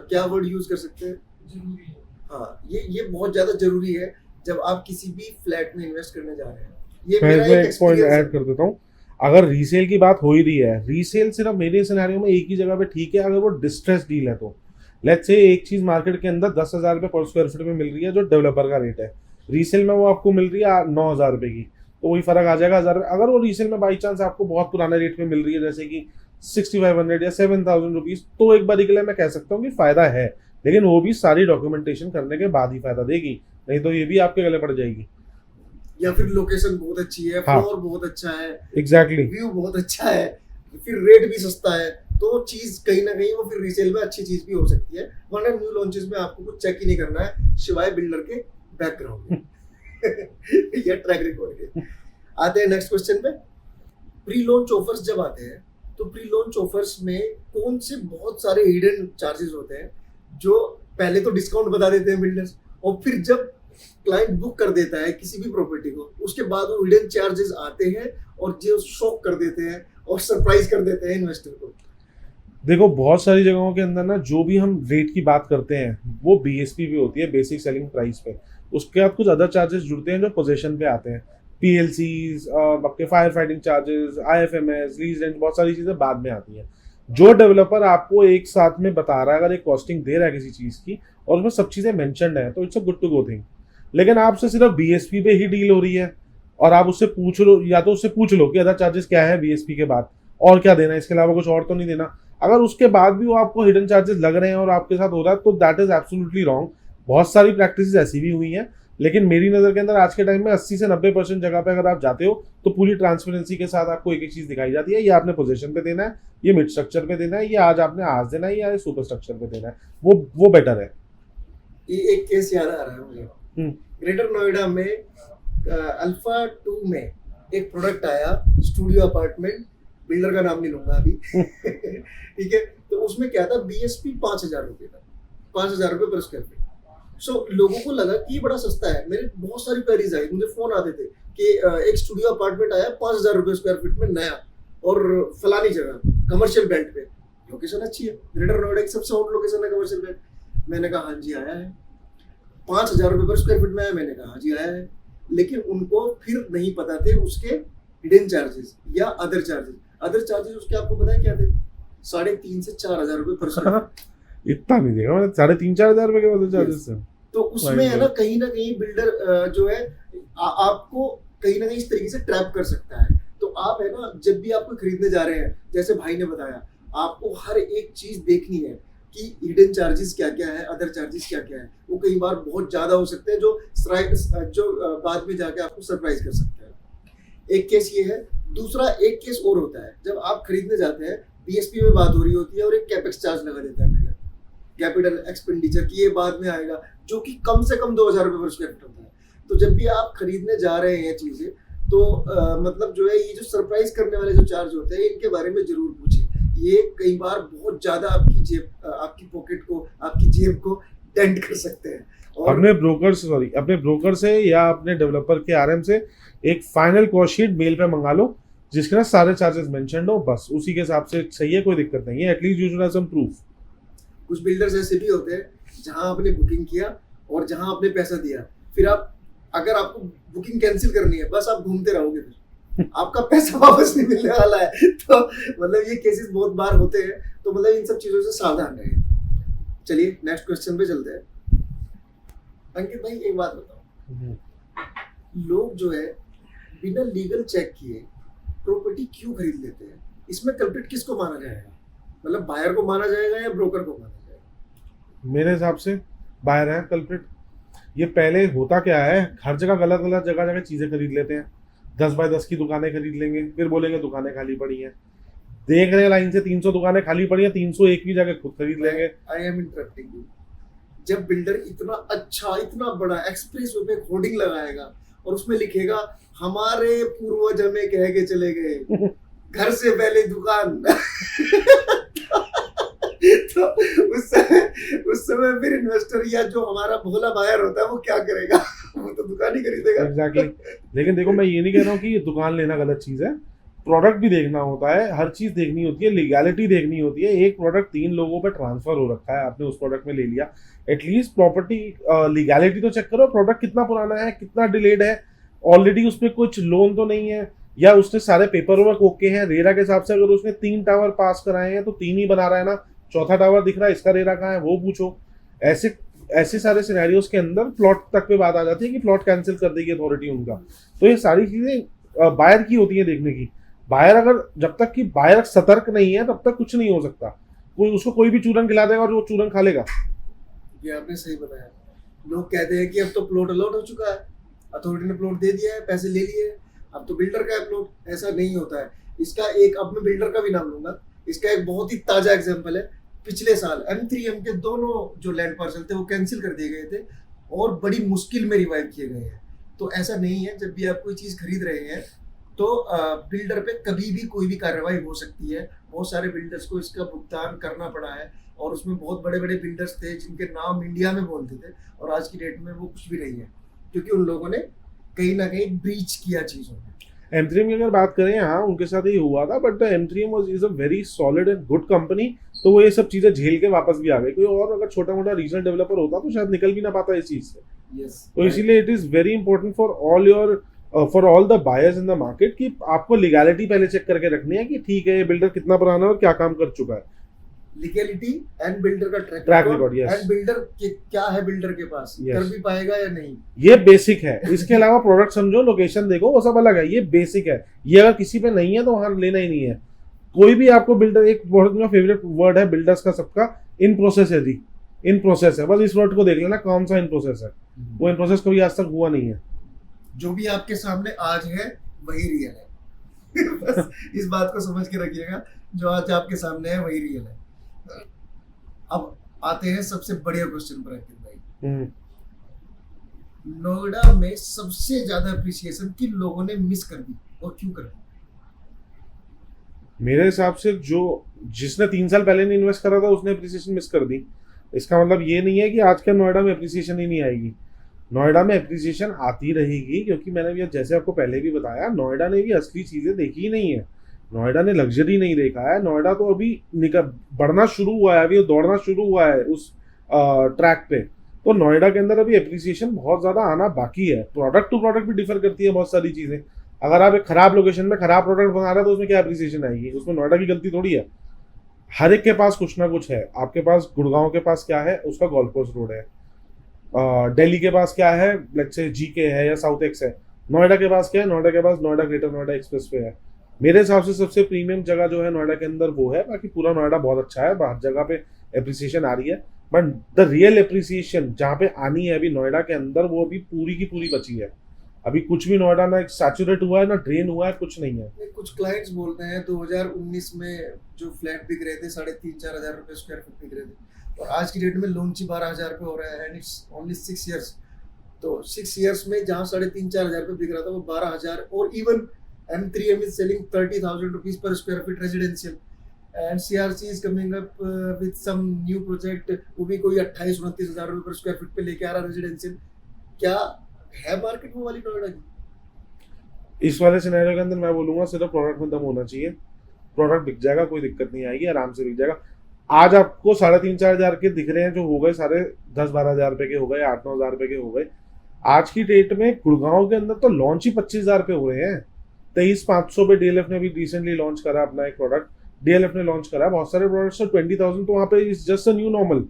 Speaker 1: क्या वर्ड यूज कर सकते हैं,
Speaker 3: जरूरी है।
Speaker 1: हाँ ये बहुत ज्यादा जरूरी है जब आप किसी भी फ्लैट में इन्वेस्ट करने जा रहे हैं। ये
Speaker 2: मैं
Speaker 1: मेरा
Speaker 2: एक पॉइंट ऐड कर देता हूँ। अगर रीसेल की बात हो ही रही है, रीसेल सिर्फ मेरे सिनेरियो में एक ही जगह पे ठीक है अगर वो डिस्ट्रेस डील है। तो लेट्स से एक चीज मार्केट के अंदर 10,000 रुपये पर स्क्वायर फीट में मिल रही है जो डेवलपर का रेट है, रीसेल में वो आपको मिल रही है 9,000 रुपये की, तो वही फर्क आ जाएगा 1000। अगर वो रीसेल में बाई चांस आपको बहुत पुराने रेट में मिल रही है जैसे कि 6500 या 7,000 रुपीज, तो एक बार के लिए मैं कह सकता हूँ कि फायदा है, लेकिन वो भी सारी डॉक्यूमेंटेशन करने के बाद ही फायदा देगी, नहीं तो ये भी आपके गले पड़ जाएगी।
Speaker 1: या फिर लोकेशन बहुत अच्छी है,
Speaker 2: हाँ,
Speaker 1: फ्लोर बहुत अच्छा है,
Speaker 2: एग्जैक्टली,
Speaker 1: व्यू बहुत अच्छा है, फिर रेट भी सस्ता है, तो चीज कहीं ना कहीं वो फिर रीसेल में अच्छी चीज भी हो सकती है। वरना न्यू लॉन्चेस में आपको कुछ चेक ही नहीं करना है सिवाय बिल्डर के बैकग्राउंड या ट्रैक रिकॉर्ड के। आते हैं नेक्स्ट क्वेश्चन पे। प्री लॉन्च ऑफर्स जब आते हैं तो प्री लॉन्च ऑफर्स में कौन से बहुत सारे हिडन चार्जेस होते हैं जो पहले तो डिस्काउंट बता देते हैं बिल्डर्स, और फिर जब क्लाइंट बुक कर देता है किसी भी प्रॉपर्टी को उसके बाद वो हिडन चार्जेस आते हैं और जो शॉक कर देते हैं और सरप्राइज कर देते हैं इन्वेस्टर को।
Speaker 2: देखो बहुत सारी जगहों के अंदर ना जो भी हम रेट की बात करते हैं वो BSP भी होती है, बेसिक सेलिंग प्राइस पे, उसके बाद कुछ अदर चार्जेस जुड़ते हैं जो पोजीशन पे आते हैं, PLCs, आपके fire fighting charges, IFMS, lease rent, बहुत सारी चीज़ें बाद में आती हैं। जो डेवलपर आपको एक साथ में बता रहा है, अगर एक कॉस्टिंग दे रहा है किसी चीज़ की और उसमें सब चीज़ें मेंशन्ड है तो it's a good to go thing. लेकिन आपसे सिर्फ BSP पे ही डील हो रही है और आप उससे पूछ लो, या तो उससे पूछ लो कि अदर चार्जेस क्या है BSP के बाद और क्या देना है, इसके अलावा कुछ और तो नहीं देना। अगर उसके बाद भी वो आपको हिडन चार्जेस लग रहे हैं और आपके साथ हो रहा है तो दैट इज एब्सोल्युटली रॉन्ग। बहुत सारी प्रैक्टिसेस ऐसी भी हुई हैं, लेकिन मेरी नज़र के अंदर आज के टाइम में 80 से 90% जगह पे अगर आप जाते हो तो पूरी ट्रांसपेरेंसी के साथ आपको एक एक चीज़ दिखाई जाती है, ये आपने पोजीशन पे देना है, ये मिड स्ट्रक्चर पे देना है, ये आज आपने आज देना है, या ये सुपर स्ट्रक्चर पे देना है, वो बेटर है।
Speaker 1: ये एक केस याद आ रहा है मुझे, ग्रेटर नोएडा में अल्फा 2 में एक प्रोडक्ट आया, स्टूडियो अपार्टमेंट, बिल्डर का नाम नहीं लूंगा अभी ठीक है। तो उसमें क्या था, BSP 5,000 रुपये था, 5,000 रुपये पर स्क्वायर फीट। सो लोगों को लगा कि ये बड़ा सस्ता है, मेरे बहुत सारी क्वेरीज आई, मुझे फोन आते थे कि एक स्टूडियो अपार्टमेंट आया 5,000 रुपये स्क्वायर फीट में नया और फलानी जगह कमर्शियल बेल्ट पे, लोकेशन अच्छी है, ग्रेटर नोएडा की सबसे हॉट लोकेशन है कमर्शियल बेल्ट। मैंने कहा हाँ जी आया है, 5,000 रुपये पर स्क्वायर फीट में आया, मैंने कहा हाँ जी आया है, लेकिन उनको फिर नहीं पता थे उसके हिडन चार्जेस या अदर चार्जेस। अदर चार्जेस उसके आपको पता है क्या थे, 3,500 से 4,000 रुपये पर स्क्वायर फीट।
Speaker 2: इतना नहीं देगा, मैंने 3,500-4,000 रुपये के अदर चार्जेस है।
Speaker 1: तो उसमें है ना कहीं बिल्डर जो है आपको कहीं ना कहीं इस तरीके से ट्रैप कर सकता है। तो आप है ना, जब भी आपको खरीदने जा रहे हैं, जैसे भाई ने बताया, आपको हर एक चीज देखनी है कि हिडन चार्जेस क्या क्या है, अदर चार्जेस क्या क्या है। वो कई बार बहुत ज्यादा हो सकते हैं जो बाद में जाके आपको सरप्राइज कर सकते हैं। एक केस ये है। दूसरा एक केस और होता है, जब आप खरीदने जाते हैं, बीएसपी में बात हो रही होती है और एक कैपेक्स चार्ज लगा देता है बिल्डर, कैपिटल एक्सपेंडिचर की, ये बाद में आएगा, जो कि कम से कम 2000 रुपये पर स्क्वायर फीट होता है। तो जब भी आप खरीदने जा रहे हैं चीजें, तो मतलब जो है, ये जो सरप्राइज करने वाले जो चार्ज होते हैं, इनके बारे में जरूर पूछें। ये कई बार बहुत ज्यादा आपकी पॉकेट को, आपकी जेब को डेंट कर सकते हैं। और
Speaker 2: अपने ब्रोकर से या अपने डेवलपर के आरएम से एक फाइनल कॉस्ट शीट मेल पे मंगा लो, जिसके ना सारे चार्जेस मेंशन्ड हो, बस उसी के हिसाब से सही है, कोई दिक्कत नहीं है। At least you should have some proof.
Speaker 1: कुछ बिल्डर्स ऐसे भी होते हैं जहां आपने बुकिंग किया और जहां आपने पैसा दिया, फिर अगर आपको बुकिंग कैंसिल करनी है, बस आप घूमते रहोगे, फिर आपका पैसा वापस नहीं मिलने वाला है। तो मतलब ये केसेस बहुत बार होते हैं। तो मतलब इन सब चीजों से सावधान रहें। चलिए नेक्स्ट क्वेश्चन पे चलते हैं। अंकित भाई, एक बात बताओ, लोग जो है बिना लीगल चेक किए प्रॉपर्टी क्यों खरीद लेते हैं? इसमें कल्प्रिट किसको माना जाएगा? मतलब बायर को माना जाएगा या ब्रोकर को माना जाएगा?
Speaker 2: मेरे हिसाब से बायर है कल्प्रिट। ये पहले होता क्या है, हर जगह गलत गलत जगह चीजें खरीद लेते हैं। 10 बाय 10 की दुकानें खरीद लेंगे, फिर बोलेंगे दुकानें खाली पड़ी हैं। देख रहे हैं लाइन से 300 दुकानें खाली पड़ी हैं, 301 की जगह खुद खरीद लेंगे।
Speaker 1: I am interrupting you. जब बिल्डर इतना अच्छा, इतना बड़ा एक्सप्रेस वे पे होर्डिंग लगाएगा और उसमें लिखेगा, हमारे पूर्वज हमें कह के चले गए, घर से पहले दुकान। तो उस समय फिर इन्वेस्टर या जो हमारा भोला बायर होता है, वो क्या करेगा? वो तो दुकान ही खरीदेगा।
Speaker 2: एग्जैक्टली। लेकिन देखो, मैं ये नहीं कह रहा हूँ कि दुकान लेना गलत चीज है। प्रोडक्ट भी देखना होता है, हर चीज देखनी होती है, लीगैलिटी देखनी होती है। एक प्रोडक्ट 3 लोगों पे ट्रांसफर हो रखा है, आपने उस प्रोडक्ट में ले लिया, एटलीस्ट प्रॉपर्टी लीगैलिटी तो चेक करो। प्रोडक्ट कितना पुराना है, कितना डिलेड है, ऑलरेडी उस पर कुछ लोन तो नहीं है, या उसने सारे पेपर वर्क ओके हैं। रेरा के हिसाब से अगर उसने 3 टावर पास कराए हैं तो 3 ही बना रहा है ना, चौथा टावर दिख रहा है, इसका रेरा कहाँ है वो पूछो। ऐसे सारे सिनेरियोस के अंदर प्लॉट तक पे बात आ जाती है कि प्लॉट कैंसिल कर देगी अथॉरिटी उनका। तो ये सारी चीजें बायर की होती है देखने की। जब तक कि बायर सतर्क नहीं है, तब तक कुछ नहीं हो सकता। उसको कोई भी चूरन खिला देगा और वो चूरन खा लेगा।
Speaker 1: ये आपने सही बताया। लोग कहते हैं कि अब तो प्लॉट अलॉट हो चुका है, अथॉरिटी ने प्लॉट दे दिया है, पैसे ले लिए, अब तो बिल्डर का है प्लॉट। ऐसा नहीं होता है। इसका एक, अब मैं बिल्डर का भी नाम लूंगा, इसका एक बहुत ही ताजा एग्जांपल है। पिछले साल M3M के दोनों जो लैंड पार्सल थे वो कैंसिल कर दिए गए थे और बड़ी मुश्किल में रिवाइव किए गए हैं। तो ऐसा नहीं है, जब भी आप कोई चीज खरीद रहे हैं तो बिल्डर पे कभी भी कोई भी कार्रवाई हो सकती है। बहुत सारे बिल्डर्स को इसका भुगतान करना पड़ा है और उसमें बहुत बड़े बड़े बिल्डर्स थे जिनके नाम इंडिया में बोलते थे और आज की डेट में वो कुछ भी नहीं है, क्योंकि उन लोगों ने कहीं ना कहीं ब्रीच किया चीजों में।
Speaker 2: M3M की अगर बात करें, हाँ उनके साथ ही हुआ था, but M3M is a very solid and good company. तो वो ये सब चीजें झेल के वापस भी आ गई। कोई और अगर छोटा मोटा रीजनल डेवलपर होता तो शायद निकल भी ना पाता इस चीज से।
Speaker 1: yes,
Speaker 2: तो इसीलिए it is very important for all the buyers in the market कि आपको लीगैलिटी पहले चेक करके रखनी है कि ठीक है ये बिल्डर कितना पुराना है और क्या काम कर चुका है।
Speaker 1: लीगैलिटी एंड बिल्डर का track
Speaker 2: record, yes.
Speaker 1: And builder क्या है बिल्डर के पास,
Speaker 2: Yes.
Speaker 1: कर भी पाएगा या नहीं,
Speaker 2: ये बेसिक है। इसके अलावा प्रोडक्ट समझो, लोकेशन देखो, वो सब अलग है। ये बेसिक है। ये अगर किसी पे नहीं है तो वहां लेना ही नहीं है। कोई भी आपको बिल्डर, एक बहुत मेरा फेवरेट वर्ड है बिल्डर्स का सबका, इन प्रोसेस है जी। इन प्रोसेस है, बस इस वर्ड को देख लेना कौन सा इन प्रोसेस है। वो इन प्रोसेस कभी आज तक हुआ नहीं है।
Speaker 1: जो भी आपके सामने आज है वही रियल है। बस इस बात को समझ के रखिएगा, जो आज आपके सामने है वही रियल है। अब आते हैं सबसे बढ़िया क्वेश्चन पर अंकित भाई। नोएडा में सबसे ज्यादा अप्रिसिएशन किन लोगों ने मिस कर दी और क्यों कर दी?
Speaker 2: मेरे हिसाब से जिसने 3 साल पहले नहीं इन्वेस्ट करा था उसने अप्रिसिएशन मिस कर दी। इसका मतलब ये नहीं है कि आज के नोएडा में अप्रिसिएशन ही नहीं आएगी। नोएडा में अप्रिसिएशन आती रहेगी, क्योंकि मैंने भी जैसे आपको पहले भी बताया, नोएडा ने भी असली चीजें देखी ही नहीं है। नोएडा ने लग्जरी नहीं देखा है। नोएडा तो अभी बढ़ना शुरू हुआ है, अभी दौड़ना शुरू हुआ है उस ट्रैक पे। तो नोएडा के अंदर अभी अप्रिसिएशन बहुत ज्यादा आना बाकी है। प्रोडक्ट टू प्रोडक्ट भी डिफर करती है बहुत सारी चीजें। अगर आप एक खराब लोकेशन में खराब प्रोडक्ट बना रहे हैं तो उसमें क्या अप्रिसिएशन आएगी? उसमें नोएडा की गलती थोड़ी है। हर एक के पास कुछ ना कुछ है। आपके पास गुड़गांव के पास क्या है, उसका गोल्फ कोर्स रोड है। दिल्ली के पास क्या है, लेट्स से जीके है या साउथ एक्स है। नोएडा के पास क्या है? नोएडा के पास नोएडा ग्रेटर नोएडा एक्सप्रेस वे है। मेरे हिसाब से सबसे प्रीमियम जगह जो है नोएडा के अंदर वो है। बाकी पूरा नोएडा बहुत अच्छा है, हर जगह पे एप्रिसिएशन आ रही है, बट द रियल एप्रिसिएशन जहाँ पे आनी है अभी नोएडा के अंदर, वो अभी पूरी की पूरी बची है। अभी कुछ भी नोएडा ना सैचुरेट हुआ है ना ड्रेन हुआ है, कुछ नहीं है।
Speaker 1: नहीं, कुछ क्लाइंट्स बोलते हैं 2019 में जो फ्लैट बिक रहे थे 3,500-4,000 रुपए स्क्वायर फीट बिक रहे थे, और आज की डेट में लोन 12,000 पे हो रहा है, एंड इट्स ओनली 6 ईयर्स। तो 6 ईयर्स में जहाँ 3,500-4,000 पे बिक रहा था वो 12,000, और even M3M is selling 30,000 rupees per square feet residential, and CRC is coming up with some new project, वो भी कोई 28-29,000 रुपए पर स्क्वायर फीट पे लेके आ रहा है रेजिडेंशियल। क्या है मार्केट वो वाली नोएडा की?
Speaker 2: इस वाले सिनेरियो के अंदर मैं बोलूंगा सिर्फ प्रोडक्ट में दम होना चाहिए। प्रोडक्ट बिक जाएगा, कोई दिक्कत नहीं आएगी, आराम से बिक जाएगा। आज आपको 3,500-4,000 के दिख रहे हैं, जो हो गए सारे 10-12,000 रुपए के हो गए, 8-9,000 रुपए के हो गए। आज की डेट में गुड़गांव के अंदर तो लॉन्च ही 25,000 पे हो रहे हैं। 23,500 पे डीएलएफ ने भी रिसेंटली लॉन्च करा अपना एक प्रोडक्ट, डीएलएफ ने लॉन्च करा बहुत सारे प्रोडक्ट्स। तो 20,000 तो वहाँ पे is just a new normal.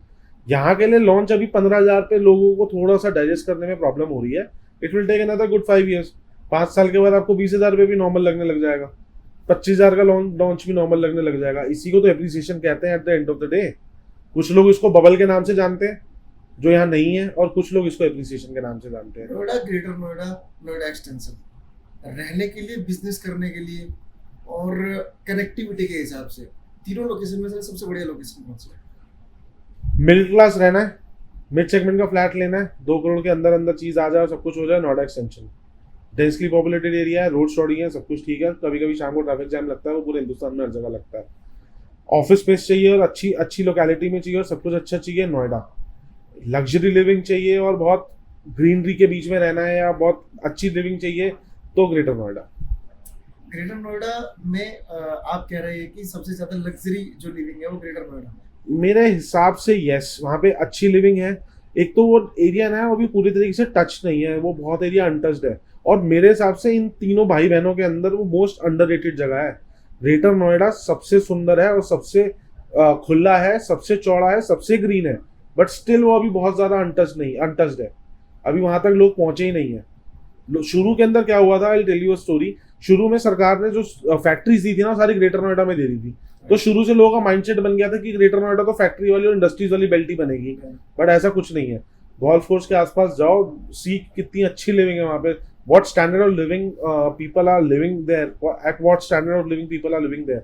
Speaker 2: यहाँ के लिए लॉन्च अभी 15,000 पे लोगों को थोड़ा सा डाइजेस्ट करने में प्रॉब्लम हो रही है। It will take another good 5 years. 5 साल के बाद आपको 20,000 पे भी नॉर्मल लगने लग जाएगा, 25,000 का लॉन्च भी नॉर्मल लगने लग जाएगा। इसी को तो एप्रिसिएशन कहते हैं at the end of the day. कुछ लोग इसको बबल के नाम से जानते हैं जो यहाँ नहीं है, और कुछ लोग इसको एप्रिसिएशन के नाम से जानते हैं।
Speaker 1: नोएडा, ग्रेटर नोएडा, नोएडा एक्सटेंशन, रहने के लिए, बिजनेस करने के लिए और कनेक्टिविटी के हिसाब से तीनों लोकेशन में से सबसे बढ़िया लोकेशन कौन सी है?
Speaker 2: मिडिल क्लास रहना है, मिड सेगमेंट का फ्लैट लेना है, 2 करोड़ के अंदर अंदर चीज आ जाए, सब कुछ हो जाए, Noida extension. Densely populated area है, रोड चौड़ी है, सब कुछ ठीक है। कभी कभी शाम को ट्रैफिक जैम लगता है, वो पूरे हिंदुस्तान में हर जगह लगता है। ऑफिस स्पेस चाहिए और अच्छी अच्छी लोकेलिटी में चाहिए, और सब कुछ अच्छा चाहिए नोएडा। लग्जरी लिविंग चाहिए और बहुत ग्रीनरी के बीच में रहना है, या बहुत अच्छी लिविंग चाहिए, तो ग्रेटर नोएडा।
Speaker 1: ग्रेटर नोएडा में आप कह रहे हैं कि सबसे ज्यादा लग्जरी जो लिविंग है वो ग्रेटर नोएडा में।
Speaker 2: मेरे हिसाब से यस, वहाँ पे अच्छी लिविंग है। एक तो वो एरिया ना वो भी पूरी तरीके से टच नहीं है, वो बहुत एरिया अनटच्ड है। और मेरे हिसाब से इन तीनों भाई बहनों के अंदर वो मोस्ट अंडररेटेड जगह है। ग्रेटर नोएडा सबसे सुंदर है और सबसे खुला है, सबसे चौड़ा है, सबसे ग्रीन है, बट स्टिल वो अभी बहुत ज्यादा अनटच्ड है। अभी वहां तक लोग पहुंचे ही नहीं है। शुरू के अंदर क्या हुआ था, I tell you a story. शुरू में सरकार ने जो फैक्ट्रीज दी थी ना, सारी ग्रेटर नोएडा में दे दी थी। तो शुरू से लोगों का माइंडसेट बन गया था कि ग्रेटर नोएडा तो फैक्ट्री वाली और इंडस्ट्रीज वाली बेल्ट ही बनेगी, बट ऐसा कुछ नहीं है। गोल्फ कोर्स के आसपास जाओ, सी कितनी अच्छी लिविंग है वहाँ पे। What standard of living people are living there, at what standard of living people are living there.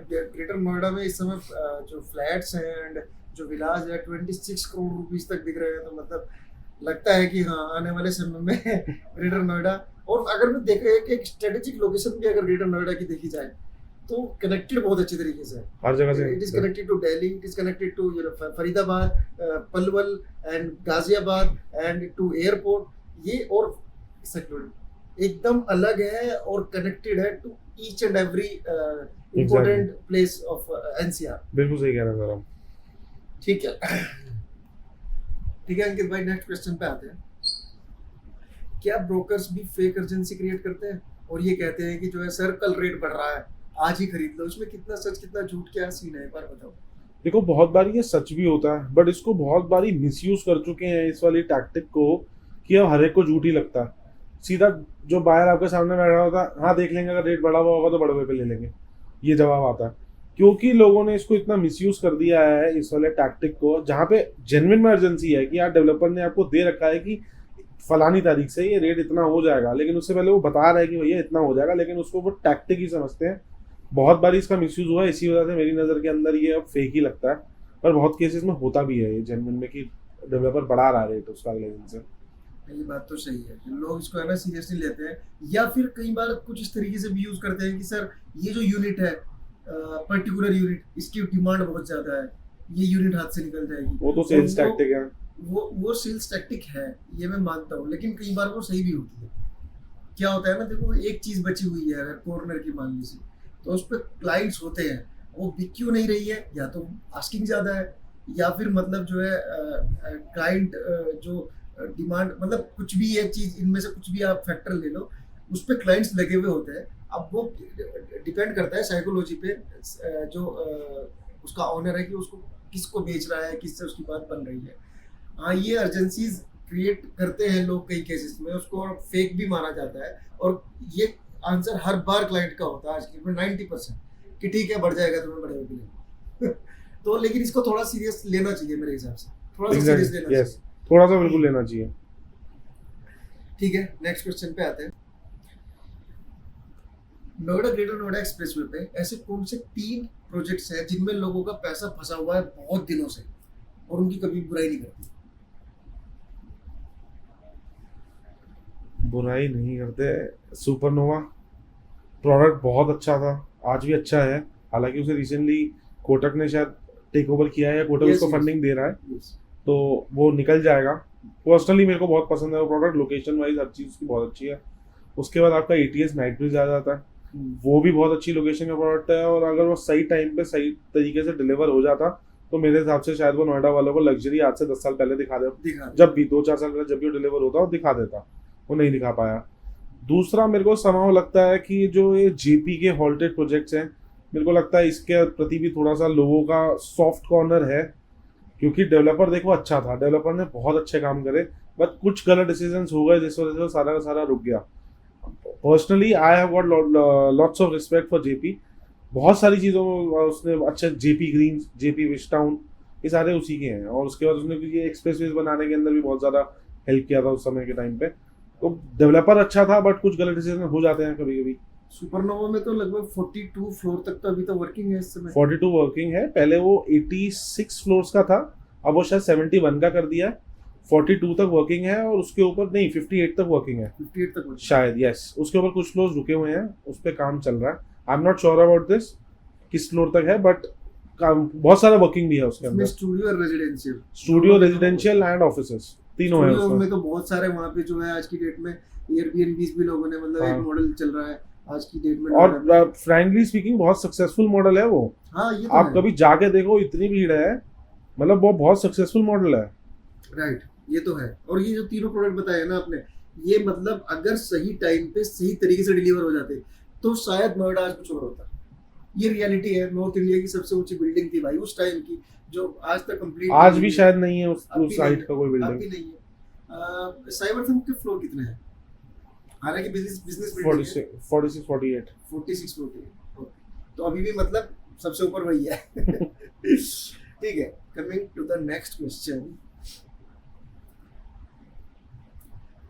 Speaker 1: Greater Noida में इस समय जो फ्लैट्स हैं एंड जो विलाज है 26 करोड़ रुपीस तक बिक रहे हैं, तो मतलब लगता है कि हाँ, आने वाले समय में ग्रेटर नोएडा, और अगर मैं देखे कि एक स्ट्रेटेजिक लोकेशन भी अगर ग्रेटर नोएडा की देखी जाए तो कनेक्टेड बहुत अच्छे तरीके से है।
Speaker 2: हर जगह से
Speaker 1: it is connected to Delhi, it is connected to Faridabad, Palwal and Ghaziabad and to airport. ये और सेक्योरिटी एकदम अलग है और कनेक्टेड है to each and every important place of NCR.
Speaker 2: बिल्कुल सही कह रहे हैं सर आप।
Speaker 1: ठीक है, ठीक है अंकित भाई, नेक्स्ट क्वेश्चन पे आते हैं। क्या ब्रोकर्स भी फेक अर्जेंसी क्रिएट करते हैं और ये कहते हैं कि जो है सर कल रेट बढ़ रहा है, आज ही खरीद लो? इसमें कितना सच कितना झूठ, क्या सीन है, एक बार बताओ।
Speaker 2: देखो, बहुत बार ये सच भी होता है, बट इसको बहुत बारी मिसयूज कर चुके हैं इस वाली टैक्टिक को, कि अब हर एक को झूठ ही लगता है। सीधा जो बायर आपके सामने बैठा होता है, हाँ देख लेंगे, अगर रेट बढ़ा हुआ होगा तो बढ़े हुए पे ले लेंगे, ये जवाब आता है। क्योंकि लोगों ने इसको इतना मिसयूज कर दिया है इस वाले टैक्टिक को, जहाँ पे जेन्युइन इमरजेंसी है कि यार डेवलपर ने आपको दे रखा है कि फलानी तारीख से ये रेट इतना हो जाएगा, लेकिन उससे पहले वो बता रहा है कि भैया इतना हो जाएगा, लेकिन उसको वो टैक्टिक ही समझते हैं। बहुत बार इसका मिसयूज हुआ है, इसी वजह से मेरी नज़र के अंदर ये अब फेक ही लगता है। पर बहुत केसेस में होता भी है ये जेन्युइन में, कि डेवलपर बढ़ा रहा है रेट उसका अगले दिन से।
Speaker 1: ये बात तो सही है, लोग इसको है ना सीरियसली लेते हैं, या फिर कई बार कुछ इस तरीके से भी यूज करते हैं कि सर ये जो यूनिट है, पर्टिकुलर यूनिट, इसकी डिमांड बहुत ज्यादा है, ये यूनिट हाथ से निकल जाएगी।
Speaker 2: वो तो सेल्स टैक्टिक है,
Speaker 1: वो सेल्स टैक्टिक है, ये मैं मानता हूँ, लेकिन कई बार वो सही भी होती है। क्या होता है ना, देखो एक चीज बची हुई है अगर कॉर्नर की मान लीजिए, तो उस पर क्लाइंट्स होते हैं, वो बिक क्यों नहीं रही है, या तो आस्किंग ज्यादा है, या फिर मतलब जो है क्लाइंट जो डिमांड, मतलब कुछ भी एक चीज, इनमें से कुछ भी आप फैक्टर ले लो, उस पर क्लाइंट्स लगे हुए होते हैं। अब वो डिपेंड करता है साइकोलॉजी पे, जो उसका ऑनर है कि उसको किसको बेच रहा है, किससे उसकी बात बन रही है। हाँ, ये अर्जेंसीज क्रिएट करते हैं लोग कई केसेस में, उसको फेक भी माना जाता है, और ये आंसर हर बार क्लाइंट का होता है आज की 90% कि ठीक है बढ़ जाएगा तुम्हें बढ़ेगा के लिए तो लेकिन इसको थोड़ा सीरियस लेना चाहिए मेरे हिसाब से, थोड़ा सा सीरियस लेना
Speaker 2: यस,
Speaker 1: चाहिए।
Speaker 2: थोड़ा सा बिल्कुल लेना चाहिए।
Speaker 1: ठीक है, नेक्स्ट क्वेश्चन पे आते हैं। नोएडा ग्रेटर नोएडा एक्सप्रेसवे पे ऐसे कौन से 3 प्रोजेक्ट्स हैं जिनमें लोगों का पैसा फंसा हुआ है बहुत दिनों से और उनकी कभी बुराई नहीं करती?
Speaker 2: बुराई नहीं करते। सुपरनोवा प्रोडक्ट बहुत अच्छा था, आज भी अच्छा है, हालांकि उसे रिसेंटली कोटक ने शायद टेक ओवर किया है या कोटक
Speaker 1: Yes,
Speaker 2: उसको
Speaker 1: yes.
Speaker 2: फंडिंग दे रहा है,
Speaker 1: Yes.
Speaker 2: तो वो निकल जाएगा। पर्सनली मेरे को बहुत पसंद है वो प्रोडक्ट, लोकेशन वाइज हर चीज़ उसकी बहुत अच्छी है। उसके बाद आपका ATS नाइट ब्रिज आ जाता है, वो भी बहुत अच्छी लोकेशन का प्रोडक्ट है, और अगर वो सही टाइम पे सही तरीके से डिलीवर हो जाता तो मेरे हिसाब से शायद वो नोएडा वालों को लग्जरी आज से 10 साल पहले दिखा दे,
Speaker 1: दिखा
Speaker 2: जब भी 2-4 साल पहले जब भी वो डिलीवर होता वो दिखा देता, वो नहीं दिखा पाया। दूसरा मेरे को समाव लगता है कि जो ये जेपी के हॉल्टेड प्रोजेक्ट्स हैं, मेरे को लगता है इसके प्रति भी थोड़ा सा लोगों का सॉफ्ट कॉर्नर है, क्योंकि डेवलपर देखो अच्छा था, डेवलपर ने बहुत अच्छे काम करे, बट कुछ गलत डिसीजंस हो गए जिस वजह से वो सारा का सारा रुक गया। Personally I have got lots of respect for JP, बहुत सारी चीज़ों में उसने अच्छे, JP green, JP wish town, ये सारे उसी के हैं, और उसके बाद उसने ये एक्सप्रेसवेज बनाने के अंदर भी बहुत ज़्यादा हेल्प किया था उस समय के टाइम पे। तो डेवलपर अच्छा था, बट कुछ गलत डिसीजन हो जाते हैं कभी कभी।
Speaker 1: सुपरनोवा में तो लगभग 42 फ्लोर तक तो अभी तो वर्किंग है इस समय।
Speaker 2: 42 वर्किंग है, पहले वो 86 फ्लोर्स का था, अब वो शायद 71 का कर दिया है। 42 तक वर्किंग है, और उसके ऊपर नहीं 58 तक वर्किंग है
Speaker 1: 58 तक working।
Speaker 2: शायद, यस। उसके ऊपर कुछ फ्लोर्स रुके हुए हैं, उस पर काम चल रहा है। I am not sure about this किस फ्लोर तक है, बट बहुत सारा वर्किंग भी है उसके
Speaker 1: उसमें
Speaker 2: अंदर।
Speaker 1: स्टूडियो और residential,
Speaker 2: studio, residential and offices तीनों है
Speaker 1: स्टूडियो
Speaker 2: उसमें।
Speaker 1: में तो बहुत सारे वहाँ पे जो है आज की डेट में एयरबीएनबीज भी लोगों ने मतलब
Speaker 2: हाँ।
Speaker 1: एक मॉडल चल रहा है आज की डेट में।
Speaker 2: और फ्रैंकली स्पीकिंग बहुत सक्सेसफुल मॉडल है वो,
Speaker 1: हाँ ये तो
Speaker 2: आप
Speaker 1: है।
Speaker 2: कभी जाके देखो, इतनी भीड़ है, मतलब वो बहुत सक्सेसफुल मॉडल है।
Speaker 1: राइट, ये तो है। और ये जो तीनों प्रोडक्ट बताए ना आपने, ये मतलब अगर सही टाइम पे सही तरीके से डिलीवर हो जाते तो शायद नोएडा आज कुछ और होता। ये रियलिटी है, नॉर्थ इंडिया की सबसे ऊंची बिल्डिंग थी भाई उस टाइम की, जो आज तक कंप्लीट
Speaker 2: आज भी शायद नहीं है उस साइट का कोई
Speaker 1: अब
Speaker 2: बिल्डिंग।
Speaker 1: भी नहीं है। साइबर थम के फ्लोर कितने हैं? हालांकि बिजनेस बिजनेस बिल्डिंग है
Speaker 2: 46 48।
Speaker 1: 46 फ्लोर की, तो अभी भी मतलब सबसे ऊपर वही है। ठीक है, coming to the next question,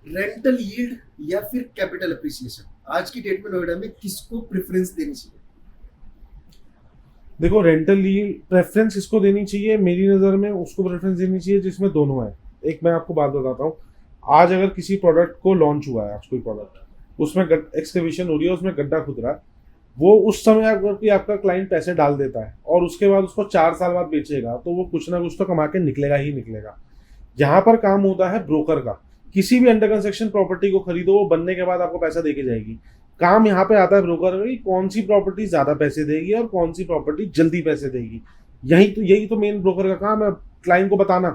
Speaker 1: rental yield या फिर कैपिटल अप्रिसिएशन, आज की डेट में नोएडा में किसको प्रेफरेंस देनी चाहिए?
Speaker 2: देखो, रेंटल यील्ड प्रेफरेंस किसको देनी चाहिए, मेरी नज़र में उसको प्रेफरेंस देनी चाहिए जिसमें दोनों है। एक मैं आपको बात बताता हूँ, आज अगर किसी प्रोडक्ट को लॉन्च हुआ है, आज कोई प्रोडक्ट, उसमें एक्सकवेशन हो रही है, उसमें गड्ढा खुद रहा है, वो उस समय अगर कोई आपका क्लाइंट पैसे डाल देता है और उसके बाद उसको 4 साल बाद बेचेगा, तो वो कुछ ना कुछ तो कमा के निकलेगा ही निकलेगा। यहाँ पर काम होता है ब्रोकर का। किसी भी अंडर कंस्ट्रक्शन प्रॉपर्टी को खरीदो, वो बनने के बाद आपको पैसा देके जाएगी। काम यहाँ पे आता है ब्रोकर का कि कौन सी प्रॉपर्टी ज्यादा पैसे देगी और कौन सी प्रॉपर्टी जल्दी पैसे देगी। यही तो मेन ब्रोकर का काम है, क्लाइंट को बताना,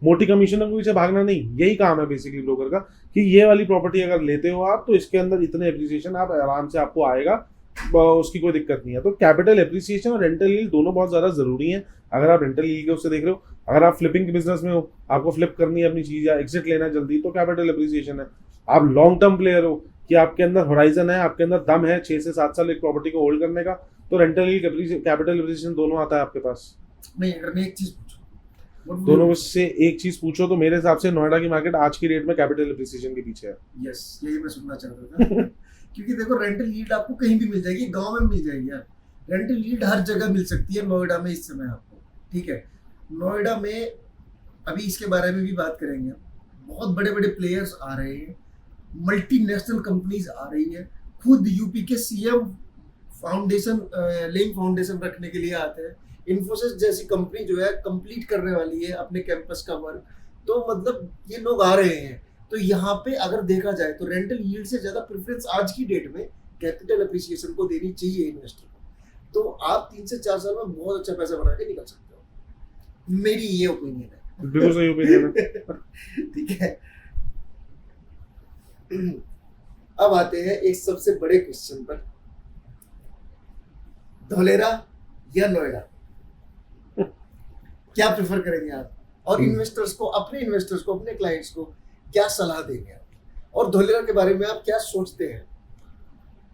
Speaker 2: मोटी कमीशन के पीछे भागना नहीं। यही काम है बेसिकली ब्रोकर का, कि ये वाली प्रॉपर्टी अगर लेते हो आप, तो इसके अंदर इतने एप्रिसिएशन आप आराम से आपको आएगा, उसकी कोई दिक्कत नहीं है। तो कैपिटल एप्रिसिएशन और रेंटल यील्ड दोनों बहुत ज्यादा जरूरी है। अगर आप रेंटल यील्ड के उससे देख रहे हो, अगर आप फ्लिपिंग के बिजनेस में हो, आपको फ्लिप करनी है अपनी चीज या एग्जिट लेना है जल्दी, तो कैपिटल एप्रिसिएशन है। आप लॉन्ग टर्म प्लेयर हो कि आपके अंदर होराइजन है, आपके अंदर दम है 6 से 7 साल एक प्रॉपर्टी को होल्ड करने का, तो रेंटल यील्ड, कैपिटल एप्रिसिएशन दोनों आता है आपके पास।
Speaker 1: नहीं, अगर मैं एक चीज पूछूं,
Speaker 2: दोनों में से एक चीज पूछो, तो मेरे हिसाब से नोएडा की मार्केट आज की डेट में कैपिटल एप्रिसिएशन के पीछे है।
Speaker 1: यस, यही मैं सुनना चाहता था। क्योंकि देखो रेंटल यील्ड आपको कहीं भी मिल जाएगी, गांव में मिल जाएगी यार, रेंटल यील्ड हर जगह मिल सकती है नोएडा में इस समय आपको। ठीक है, नोएडा में अभी इसके बारे में भी बात करेंगे, बहुत बड़े बड़े प्लेयर्स आ रहे हैं, मल्टीनेशनल कंपनीज आ रही है, खुद यूपी के सीएम फाउंडेशन लेइंग फाउंडेशन रखने के लिए आते हैं। इन्फोसिस जैसी कंपनी जो है कंप्लीट करने वाली है अपने कैंपस का वर्क, तो मतलब ये लोग आ रहे हैं। तो यहाँ पे अगर देखा जाए तो रेंटल यील्ड से ज्यादा प्रेफरेंस आज की डेट में कैपिटल एप्रिसिएशन को देनी चाहिए इन्वेस्टर को। तो आप 3 से 4 साल में बहुत अच्छा पैसा बना के निकल सकते हो, मेरी ये ओपिनियन है।
Speaker 2: बिल्कुल सही ओपिनियन है।
Speaker 1: ठीक है, अब आते हैं एक सबसे बड़े क्वेश्चन पर, धोलेरा या नोएडा, क्या प्रेफर करेंगे आप? और इन्वेस्टर्स को, अपने इन्वेस्टर्स को, अपने क्लाइंट्स को क्या सलाह देंगे आप? और धोलेरा के बारे में आप क्या सोचते हैं?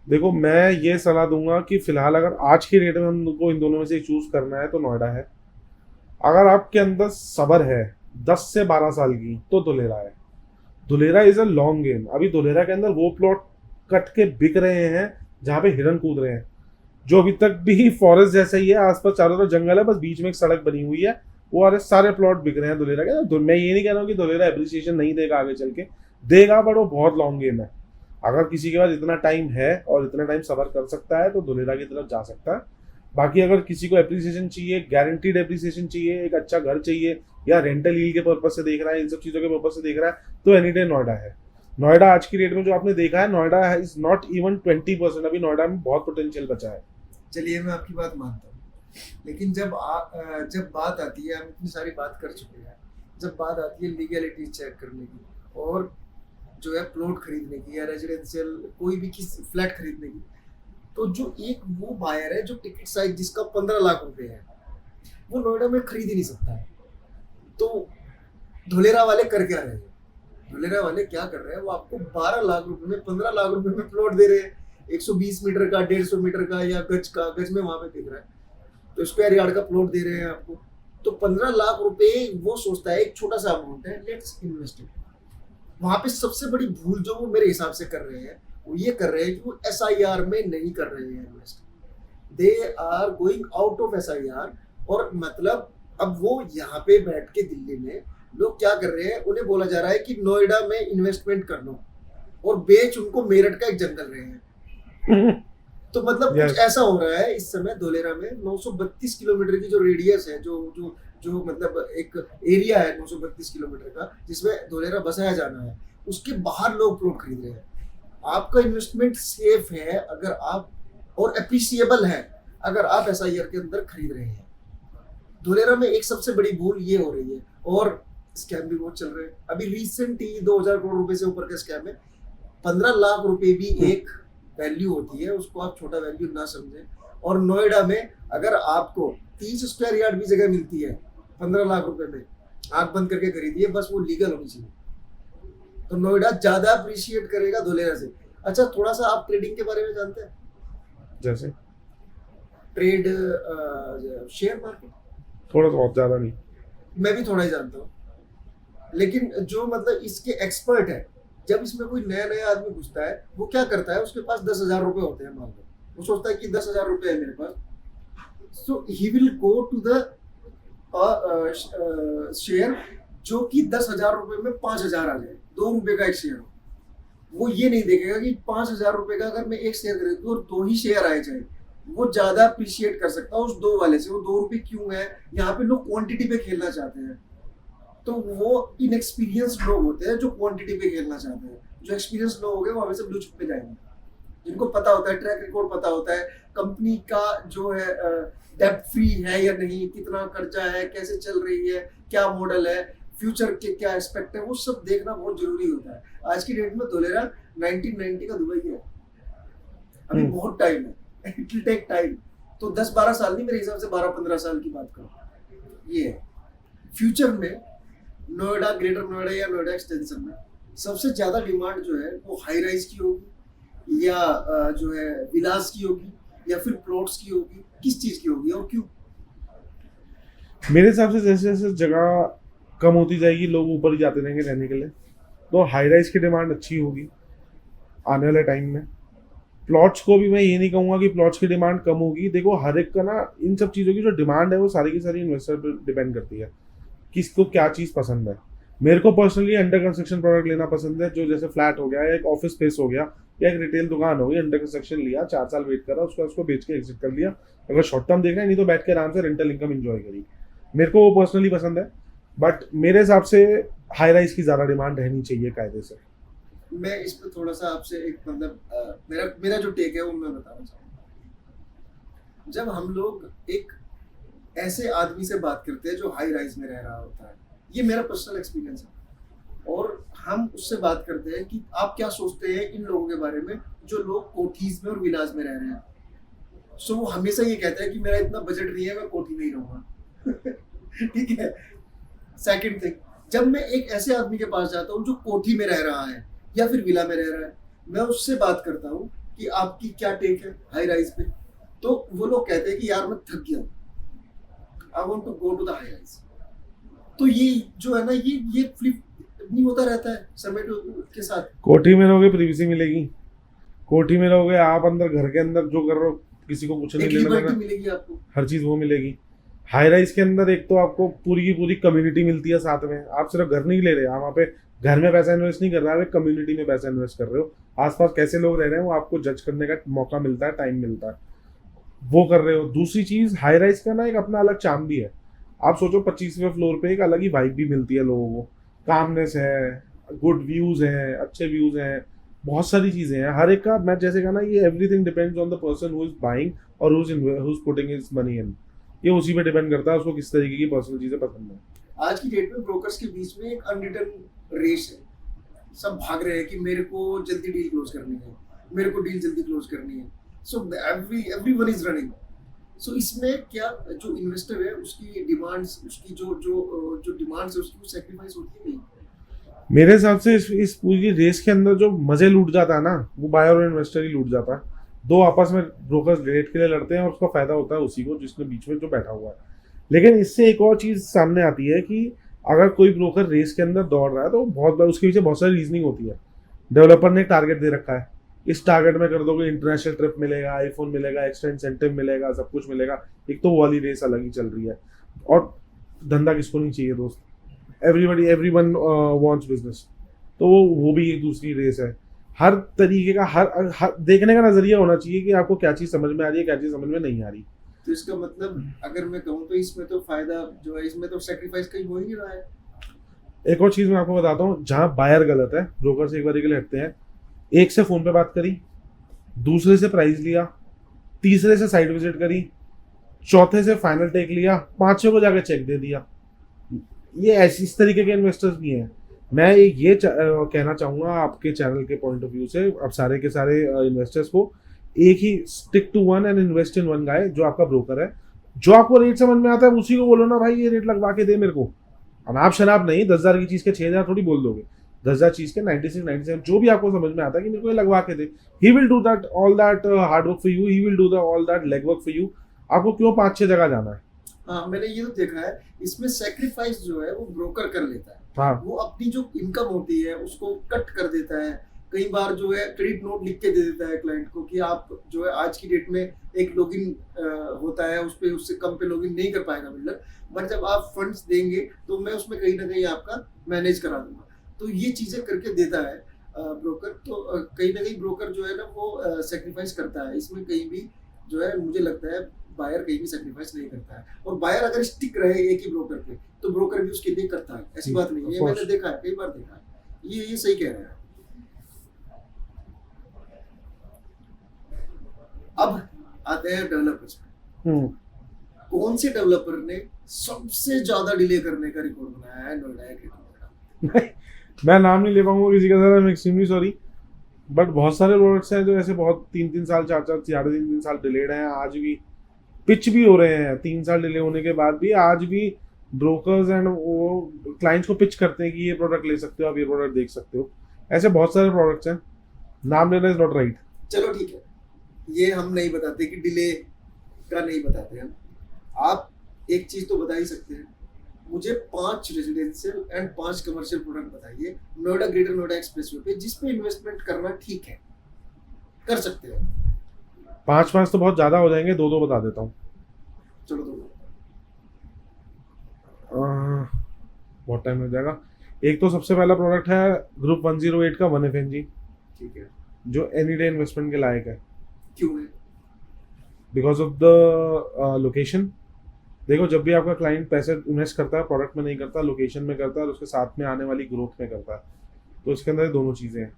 Speaker 2: देखो मैं ये सलाह दूंगा कि फिलहाल अगर आज की डेट में हमको इन दोनों में से चूज करना है तो नोएडा है। अगर आपके अंदर सब्र है 10 से 12 साल की तो धुलेरा है। Dholera is a long game. अभी धुलेरा के अंदर वो प्लॉट कट के बिक रहे हैं जहाँ पे हिरन कूद रहे हैं, जो अभी तक भी फॉरेस्ट जैसा ही है, आसपास चारों तरफ जंगल है, बस बीच में एक सड़क बनी हुई है। वो सारे प्लॉट बिक रहे हैं धुलेरा के। मैं ये नहीं कह रहा हूँ कि धुलेरा एप्रिसिएशन नहीं देगा आगे चल के, देगा, बट वो बहुत लॉन्ग गेम है। अगर किसी के पास इतना टाइम है और इतना टाइम सबर कर सकता है तो धुलेरा की तरफ जा सकता है। बाकी अगर किसी को एप्रिसिएशन चाहिए, गारंटीड एप्रिसिएशन चाहिए, एक अच्छा घर चाहिए, या रेंटल यील्ड के पर्पज से देख रहा है, इन सब चीज़ों के पर्पज से देख रहा है, तो एनी डे नोएडा है। नोएडा आज की डेट में जो आपने देखा है, नोएडा इज नॉट इवन 20%। अभी नोएडा में बहुत पोटेंशियल बचा है।
Speaker 1: चलिए मैं आपकी बात मानता हूँ, लेकिन जब बात आती है, हम इतनी सारी बात कर चुके हैं, जब बात आती है लीगैलिटी चेक करने की और जो है प्लॉट खरीदने की या रेजिडेंशियल कोई भी किस फ्लैट खरीदने की, तो जो एक वो बायर है जो टिकट साइज जिसका 15 लाख रुपए है, वो नोएडा में खरीद ही नहीं सकता है। तो धुलेरा वाले कर क्या रहे हैं? धुलेरा वाले क्या कर रहे हैं? वो आपको 12 लाख रुपए में 15 लाख रुपए में प्लॉट दे रहे हैं। 120 मीटर का, 150 मीटर का या गज में वहां पे दिख रहा है, तो स्क्वायर यार्ड का प्लॉट दे रहे हैं आपको। तो 15 लाख रुपए वो सोचता है एक छोटा सा अमाउंट है, लेट्स इन्वेस्ट इट। वहां पे सबसे बड़ी भूल जो वो मेरे हिसाब से कर रहे हैं, वो ये कर रहे हैं कि वो SIR में नहीं कर रहे हैं invest, they are going out of SIR। और मतलब अब वो यहाँ पे बैठ के दिल्ली में लोग क्या कर रहे हैं, उन्हें बोला जा रहा है कि नोएडा में इन्वेस्टमेंट कर लो और बेच उनको मेरठ का एक जंगल रहे हैं। तो मतलब
Speaker 2: Yes.
Speaker 1: कुछ ऐसा हो रहा है इस समय धोलेरा में। 932 किलोमीटर की जो रेडियस है, जो मतलब एक एरिया है 932 किलोमीटर का, जिसमें धोलेरा बसाया जाना है, उसके बाहर लोग प्लॉट खरीद रहे हैं। आपका इन्वेस्टमेंट सेफ है अगर आप, और एप्रिसिएबल है अगर आप SIR के अंदर खरीद रहे हैं। धोलेरा में एक सबसे बड़ी भूल ये हो रही है, और स्कैम भी बहुत चल रहे हैं। अभी रिसेंट ही 2000 करोड़ रुपए से ऊपर का स्कैम है। 15 लाख रुपए भी एक वैल्यू होती है, उसको आप छोटा वैल्यू ना समझें। और नोएडा में अगर आपको 30 स्क्वायर यार्ड भी जगह मिलती है 15 लाख रुपए में, आंख बंद करके खरीदिए, बस वो लीगल होनी चाहिए। तो नोएडा ज्यादा अप्रिशिएट करेगा धोलेरा से। अच्छा, थोड़ा सा आप ट्रेडिंग के बारे में जानते हैं?
Speaker 2: जैसे
Speaker 1: ट्रेड, शेयर मार्केट?
Speaker 2: थोड़ा सा, बहुत ज्यादा नहीं।
Speaker 1: मैं भी थोड़ा ही जानता हूँ, लेकिन जो मतलब इसके एक्सपर्ट है, जब इसमें कोई नया नया आदमी घुसता है, वो क्या करता है, उसके पास 10,000 रुपए होते हैं मान लो, वो सोचता है कि 10,000 रुपए है मेरे पास, so he will go to the share जो कि 10,000 रुपए में 5,000 आ जाए, 2 रुपए का एक शेयर हो। वो ये नहीं देखेगा कि 5,000 रुपए का अगर मैं एक शेयर खरीदूं और 2 ही शेयर आए जाए, वो ज्यादा अप्रिशिएट कर सकता है उस 2 वाले से। वो 2 रुपए क्यों है? यहाँ पे लोग क्वांटिटी पे खेलना चाहते हैं। तो वो इनएक्सपीरियंस लोग होते हैं जो क्वांटिटी पे खेलना चाहते हैं। जो एक्सपीरियंस लोग हो गए वो हमेशा ब्लू चिप पे जाएंगे, जिनको पता होता है, ट्रैक रिकॉर्ड पता होता है, कंपनी का जो है डेब्ट फ्री है या नहीं, कितना कर्जा है, कैसे चल रही है, क्या मॉडल है, फ्यूचर के क्या एस्पेक्ट है, वो सब देखना बहुत जरूरी होता है। आज की डेट में धोलेरा 1990 का दुबई है। अभी बहुत टाइम है, इट विल टेक टाइम। तो 10-12 साल नहीं, मेरे हिसाब से 12-15 साल की बात करो। ये है फ्यूचर में नोएडा, ग्रेटर नोएडा या नोएडा एक्सटेंशन में सबसे ज्यादा डिमांड जो है वो हाई राइज की होगी, या जो है विलास की होगी, या फिर प्लॉट्स की होगी। किस चीज की होगी और क्यों?
Speaker 2: मेरे हिसाब से जैसे जैसे जगह कम होती जाएगी, लोग ऊपर ही जाते रहेंगे रहने के लिए, तो हाई राइज की डिमांड अच्छी होगी आने वाले टाइम में। प्लॉट्स को भी मैं ये नहीं कहूँगा कि प्लॉट्स की डिमांड कम होगी। देखो हर एक का ना, इन सब चीज़ों की जो डिमांड है वो सारी की सारी इन्वेस्टर पर डिपेंड करती है, किसको क्या चीज़ पसंद है। मेरे को पर्सनली अंडर कंस्ट्रक्शन प्रोडक्ट लेना पसंद है, जो जैसे फ्लैट हो गया, या एक ऑफिस स्पेस हो गया, या एक रिटेल दुकान हो गई, अंडर कंस्ट्रक्शन लिया, 4 साल वेट करा, उसको बेच के एग्जिट कर लिया। अगर शॉर्ट टर्म देखना है, नहीं तो बैठ के आराम से रेंटल इनकम एंजॉय करी। मेरे को वो पर्सनली पसंद है, बट मेरे हिसाब से हाई राइज की ज़्यादा डिमांड रहनी चाहिए कायदे से।
Speaker 1: मैं इस पर थोड़ा सा आपसे एक मतलब मेरा जो टेक है वो मैं बताना चाहूँगा। जब हम लोग एक ऐसे आदमी से बात करते हैं जो हाई राइज में रह रहा होता है, ये मेरा पर्सनल एक्सपीरियंस है, और हम उससे बात करते हैं कि आप क्या सोचते हैं इन लोगों के बारे में जो लोग कोठीज में और विलास में रह रहे हैं। सो वो हमेशा ये कहता है कि मेरा इतना बजट नहीं है, मैं कोठी में ही रहूंगा। ठीक है। सेकंड थिंग, जब मैं एक ऐसे आदमी के पास जाता हूँ जो कोठी में रह रहा है या फिर विला में रह रहा है, मैं उससे बात करता हूँ कि आपकी क्या टेक है हाई राइज पे, तो वो लोग कहते हैं कि यार मैं थक गया हूँ, I want to go to the high rise. तो ये जो है ना, ये फ्लिप नहीं होता रहता है समय के साथ।
Speaker 2: कोठी में रहोगे प्रीवीसी मिलेगी, कोठी में रहोगे आप अंदर घर के अंदर जो कर रहे हो किसी को कुछ नहीं
Speaker 1: एक
Speaker 2: लेना
Speaker 1: लिबर्टी
Speaker 2: देना,
Speaker 1: मिलेगी आपको।
Speaker 2: हर चीज वो मिलेगी। हाई राइज के अंदर एक तो आपको पूरी की पूरी कम्युनिटी मिलती है साथ में, आप सिर्फ घर नहीं ले रहे, आप वहाँ पे घर में पैसा इन्वेस्ट नहीं कर रहे, आप एक कम्युनिटी में पैसा इन्वेस्ट कर रहे हो, आसपास कैसे लोग रह रहे हैं वो आपको जज करने का मौका मिलता है, टाइम मिलता है, वो कर रहे हो। दूसरी चीज हाई राइज का ना एक अपना अलग चार्म भी है। आप सोचो 25वें फ्लोर पे एक अलग ही वाइब भी मिलती है लोगों को, कामनेस है, गुड व्यूज हैं, अच्छे व्यूज हैं, बहुत सारी चीजें हैं। हर एक का मैं जैसे कहा ना, ये everything depends on the person who is buying और who is putting his money in, ये उसी पे डिपेंड करता है उसको किस तरीके की पर्सनल चीजें पसंद है।
Speaker 1: आज की डेट में ब्रोकर्स के बीच में एक अनरिटन रेस है, सब भाग रहे हैं कि मेरे को जल्दी डील क्लोज करनी है, मेरे को डील जल्दी क्लोज करनी है। So everyone is running. So इसमें क्या जो इन्वेस्टर है उसकी डिमांड्स, उसकी जो डिमांड्स है उसकी वो सेक्रीफाइस होती है नहीं?
Speaker 2: मेरे हिसाब से इस पूरी रेस के अंदर जो मजे लूट जाता है ना, वो बायर और इन्वेस्टर ही लूट जाता है। दो आपस में ब्रोकर्स रेट के लिए लड़ते हैं और उसका फायदा होता है उसी को जिसने बीच में जो बैठा हुआ है। लेकिन इससे एक और चीज सामने आती है कि अगर कोई ब्रोकर रेस के अंदर दौड़ रहा है तो बहुत बार उसके पीछे बहुत सारी रीजनिंग होती है। डेवलपर ने एक टारगेट दे रखा है, इस टारगेट में कर दोगे इंटरनेशनल ट्रिप मिलेगा, आईफोन मिलेगा, एक्स्ट्रा इंसेंटिव मिलेगा, सब कुछ मिलेगा। एक तो वो वाली रेस अलग ही चल रही है। और धंधा किसको नहीं चाहिए दोस्त, एवरीवन वांट्स बिजनेस, तो वो भी एक दूसरी रेस है। हर तरीके का हर देखने का नजरिया होना चाहिए कि आपको क्या चीज समझ में आ रही है, क्या चीज समझ में नहीं आ रही।
Speaker 1: तो इसका मतलब अगर मैं कहूँ तो इसमें तो फायदा जो है, इसमें तो सेक्रीफाइस कहीं हो ही नहीं रहा है।
Speaker 2: एक और चीज मैं आपको बताता हूँ, जहां बायर गलत है, ब्रोकर से एक बार के लिए हटते हैं। एक से फोन पे बात करी, दूसरे से प्राइस लिया, तीसरे से साइट विजिट करी, चौथे से फाइनल टेक लिया, पांचवें को जाकर चेक दे दिया। ये ऐसी इस तरीके के इन्वेस्टर्स भी हैं। मैं ये कहना चाहूंगा आपके चैनल के पॉइंट ऑफ व्यू से, अब सारे के सारे इन्वेस्टर्स को, एक ही stick to one and invest in one guy, जो आपका ब्रोकर है। जो आपको रेट समझ में आता है उसी को बोलो ना भाई ये रेट लगवा के दे मेरे को। अनाप शनाप नहीं, 10,000 की चीज के 6,000 थोड़ी बोल दोगे, 10,000 चीज के 96 97 जो भी आपको समझ में आता है कि मेरे को ये लगवा के दे, he will do that all that hard work for you, he will do the all that leg work for you. आपको क्यों 5-6 जगह जाना है?
Speaker 1: हाँ, मैंने ये तो देखा है, इसमें सेक्रीफाइस जो है वो ब्रोकर कर लेता है।
Speaker 2: हाँ,
Speaker 1: वो अपनी जो इनकम होती है उसको कट कर देता है। कई बार जो है क्रेडिट नोट लिख के दे देता है क्लाइंट को कि आप जो है आज की डेट में एक लॉगिन होता है, उस पे उससे कम पे लॉगिन नहीं कर पाएगा बिल्डर, बट जब आप फंड्स देंगे तो मैं उसमें कहीं ना कहीं आपका मैनेज करा दूंगा। तो ये चीजें करके देता है ब्रोकर। तो कहीं ना कहीं ब्रोकर जो है ना वो सेक्रीफाइस करता है इसमें, कहीं भी जो है मुझे लगता है बायर कहीं भी सेक्रीफाइस नहीं करता है। और बायर अगर स्टिक रहे एक ही ब्रोकर पे तो ब्रोकर भी उसके लिए करता है, ऐसी बात नहीं है, ये मैंने देखा है, कई बार देखा है। ये सही कह रहे हैं। अब आते हैं डेवलपर्स पे। कौन से डेवलपर ने सबसे ज्यादा डिले करने का रिकॉर्ड बनाया है नोएडा या ग्रेटर नोएडा?
Speaker 2: मैं नाम नहीं ले पाऊंगा किसी का, sir, I am extremely sorry, but बहुत सारे प्रोडक्ट्स हैं जो ऐसे बहुत 3-3 साल 4-4 3 साल डिलेड हैं, आज भी पिच भी हो रहे हैं 3 साल डिले होने के बाद भी। आज भी ब्रोकर्स एंड वो क्लाइंट्स को पिच करते हैं कि ये प्रोडक्ट ले सकते हो, आप ये प्रोडक्ट देख सकते हो। ऐसे बहुत सारे प्रोडक्ट्स हैं, नाम लेना इज नॉट राइट।
Speaker 1: चलो ठीक है, ये हम नहीं बताते कि डिले का नहीं बताते हम। आप एक चीज तो बता ही सकते हैं, मुझे 5 रेजिडेंशियल एंड 5 कमर्शियल प्रोडक्ट बताइए नोएडा ग्रेटर नोएडा एक्सप्रेसवे पे जिसपे इन्वेस्टमेंट करना ठीक है, कर सकते हो।
Speaker 2: 5 तो बहुत ज्यादा हो जाएंगे, 2 बता देता हूँ।
Speaker 1: चलो 2
Speaker 2: बहुत टाइम लग जाएगा। एक तो सबसे पहला प्रोडक्ट है ग्रुप 108 का 1FNG,
Speaker 1: ठीक है।
Speaker 2: जो एनी डे इन्वेस्टमेंट के लायक है।
Speaker 1: क्यों है?
Speaker 2: Because of the location. देखो, जब भी आपका क्लाइंट पैसे इन्वेस्ट करता है, प्रोडक्ट में नहीं करता, लोकेशन में करता है और उसके साथ में आने वाली ग्रोथ में करता है। तो इसके अंदर दोनों चीज़ें हैं,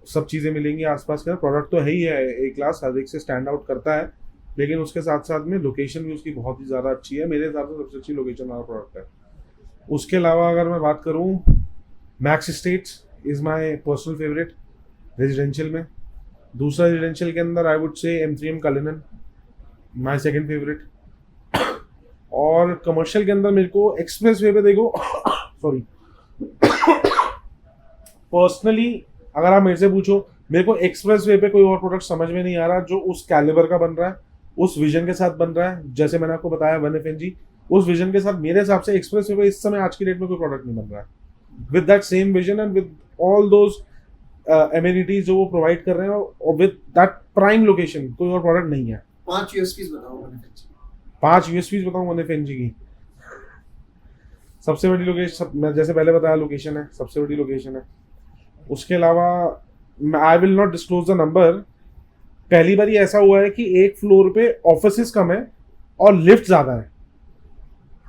Speaker 2: सब चीज़ें मिलेंगी आसपास के। प्रोडक्ट तो है ही है ए क्लास, हर एक से स्टैंड आउट करता है, लेकिन उसके साथ साथ में लोकेशन भी उसकी बहुत ही ज़्यादा अच्छी है। मेरे हिसाब से सबसे अच्छी लोकेशन वाला प्रोडक्ट है। उसके अलावा अगर मैं बात करूँ, max estates is my personal favourite residential में। दूसरा रेजिडेंशियल के अंदर I would say M3M Cullinan, my second favourite. और कमर्शियल के अंदर मेरे को एक्सप्रेस वे पे देखो सॉरी पर्सनली अगर आप मेरे से पूछो मेरे को एक्सप्रेस वे पे कोई और प्रोडक्ट समझ में नहीं आ रहा जो उस कैलिबर का बन रहा है, उस विजन के साथ बन रहा है। जैसे मैंने आपको बताया 1FNG, उस विजन के साथ मेरे हिसाब से एक्सप्रेस वे पे इस समय आज की डेट में कोई प्रोडक्ट नहीं बन रहा है with that same vision and with all those amenities जो वो प्रोवाइड कर रहे हैं, और विद दैट प्राइम लोकेशन। कोई और प्रोडक्ट नहीं है।
Speaker 1: 5 यूएसपीज बताओ 1FNG।
Speaker 2: 5 यूएसपीज बताऊं 1FNG की? सबसे बड़ी लोकेशन, मैं जैसे पहले बताया लोकेशन है, सबसे बड़ी लोकेशन है। उसके अलावा I will not disclose the number. पहली बार ऐसा हुआ है कि एक फ्लोर पे ऑफिसेस कम है और लिफ्ट ज्यादा है।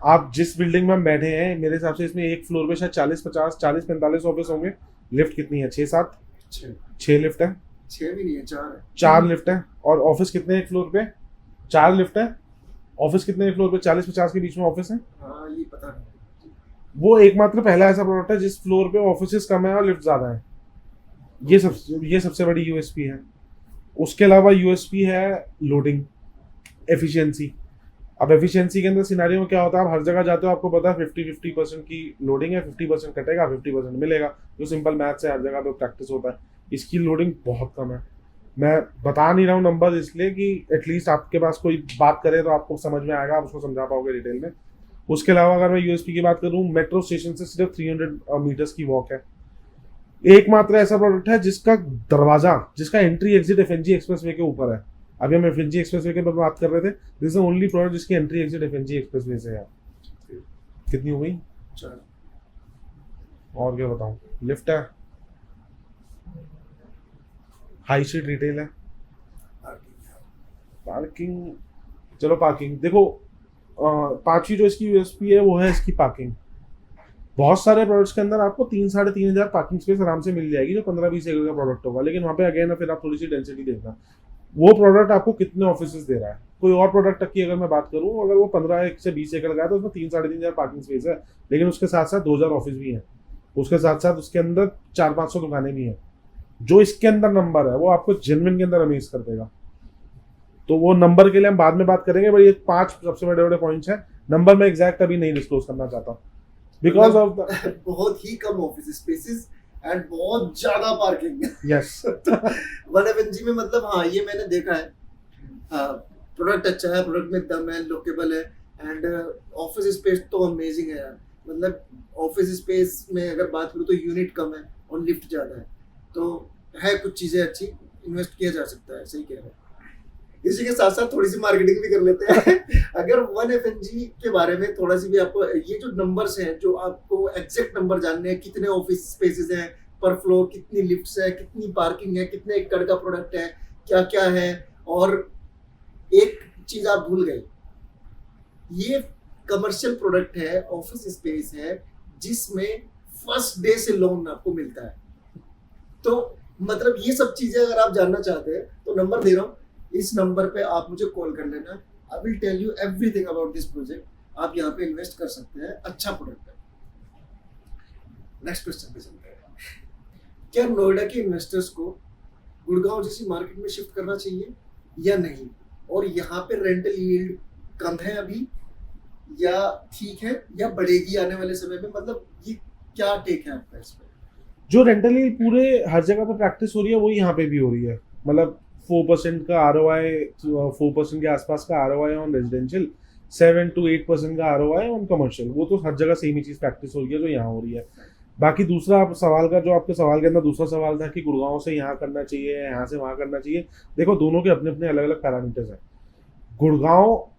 Speaker 2: आप जिस बिल्डिंग में हम बैठे हैं, मेरे हिसाब से इसमें एक फ्लोर पे शायद 40-45 ऑफिस होंगे। लिफ्ट कितनी है? 6-7? 6 लिफ्ट है।
Speaker 1: 6 भी नहीं है, 4 है।
Speaker 2: 4 लिफ्ट है। और ऑफिस कितने एक फ्लोर पे? 4 लिफ्ट है। ऑफिस कितने एक फ्लोर पे? 40-50 के बीच में ऑफिस है।
Speaker 1: हाँ, ये पता नहीं।
Speaker 2: वो एकमात्र पहला ऐसा प्रोडक्ट है जिस फ्लोर पे ऑफिसेस कम है और लिफ्ट ज्यादा है। ये सबसे बड़ी यूएसपी है। उसके अलावा यूएसपी है लोडिंग एफिशिएंसी। अब एफिशिएंसी के अंदर सिनेरियो में क्या होता है, आप हर जगह जाते हो, आपको पता है 50% की लोडिंग है, 50% कटेगा, 50% मिलेगा। जो सिंपल मैथ्स है, हर जगह पे प्रैक्टिस होता है। इसकी लोडिंग बहुत कम है। मैं बता नहीं रहा हूँ नंबर इसलिए कि एटलीस्ट आपके पास कोई बात करे तो आपको समझ में आएगा, आप उसको समझा पाओगे डिटेल में। उसके अलावा अगर मैं यूएसपी की बात करूँ, मेट्रो स्टेशन से सिर्फ 300 मीटर्स की वॉक है। एकमात्र ऐसा प्रोडक्ट है जिसका दरवाजा, जिसका एंट्री एग्जिट एफएनजी एक्सप्रेसवे के ऊपर है। अभी हम एफएनजी एक्सप्रेसवे के बारे में बात कर रहे थे। This is the only product जिसकी एंट्री एग्जिट एफएनजी एक्सप्रेसवे से है। कितनी हो गई?
Speaker 1: 4।
Speaker 2: और क्या बताऊं? लिफ्ट है, हाई स्ट्रीट रिटेल है, पार्किंग। चलो पार्किंग देखो, पांचवी जो इसकी यूएसपी है वो है इसकी पार्किंग। बहुत सारे प्रोडक्ट्स के अंदर आपको 3-3.5 हजार पार्किंग स्पेस आराम से मिल जाएगी जो 15-20 एकड़ का प्रोडक्ट होगा। लेकिन वहाँ पे अगेन फिर आप थोड़ी सी डेंसिटी देखना, वो प्रोडक्ट आपको कितने ऑफिस दे रहा है। कोई और प्रोडक्ट की अगर मैं बात करूँ, अगर वो 15 से 20 एकड़ का है तो उसमें 3-3.5 हजार पार्किंग स्पेस है, लेकिन उसके साथ साथ 2000 ऑफिस भी है। उसके साथ साथ उसके अंदर 400-500 दुकानें भी हैं। जो इसके अंदर नंबर है वो आपको जेन्युइन के अंदर अमेज कर देगा। तो वो नंबर के लिए हम बाद में बात करेंगे, बट ये 5 सबसे बड़े बड़े पॉइंट्स हैं। नंबर मैं एग्जैक्ट अभी नहीं डिस्क्लोज करना चाहता बिकॉज ऑफ द
Speaker 1: बहुत ही कम ऑफिस स्पेसेस एंड बहुत ज्यादा पार्किंग।
Speaker 2: यस
Speaker 1: 1FNG में मतलब हाँ, ये मैंने देखा है। प्रोडक्ट अच्छा है, प्रोडक्ट में दम है, लोकेबल है, एंड ऑफिस स्पेस तो अमेजिंग है यार। मतलब ऑफिस स्पेस में अगर बात करूँ तो यूनिट कम है और लिफ्ट ज्यादा है, तो है कुछ चीजें अच्छी, इन्वेस्ट किया जा सकता है। सही कह रहे हैं। इसी के साथ साथ थोड़ी सी मार्केटिंग भी कर लेते हैं। अगर 1FNG के बारे में थोड़ा सी भी आपको ये जो नंबर्स हैं, जो आपको एग्जैक्ट नंबर जानने हैं, कितने ऑफिस स्पेसेस हैं पर फ्लोर, कितनी लिफ्ट्स है, कितनी पार्किंग है, कितने एकड़ का प्रोडक्ट है, क्या क्या है, और एक चीज आप भूल गए, ये कमर्शियल प्रोडक्ट है, ऑफिस स्पेस है, जिसमें फर्स्ट डे से लोन आपको मिलता है। तो मतलब ये सब चीजें अगर आप जानना चाहते हैं तो नंबर दे रहा हूँ, इस नंबर पे आप मुझे कॉल कर लेना। I will tell you everything about this project. आप यहाँ पे इन्वेस्ट कर सकते हैं, अच्छा प्रोडक्ट है। नेक्स्ट क्वेश्चन पे चलते हैं। क्या नोएडा के इन्वेस्टर्स को गुड़गांव जैसी मार्केट में शिफ्ट करना चाहिए या नहीं, और यहाँ पे रेंटल यील्ड कम है अभी या ठीक है, या बढ़ेगी आने वाले समय में? मतलब ये क्या टेक है आपका इस पे?
Speaker 2: जो रेंटल यील्ड पूरे हर जगह पे प्रैक्टिस हो रही है वो यहाँ पे भी हो रही है। मतलब 4% का ROI, 4% के आसपास का ROI ऑन रेजिडेंशियल, 7 to 8% का ROI ऑन कमर्शियल। वो तो हर जगह सेम ही चीज प्रैक्टिस हो रही है जो यहाँ हो रही है। बाकी दूसरा आप सवाल का, जो आपके सवाल के अंदर दूसरा सवाल था कि गुड़गांव से यहाँ करना चाहिए, यहाँ से वहाँ करना चाहिए। देखो, दोनों के अपने अपने अलग अलग पैरामीटर्स हैं। गुड़गांव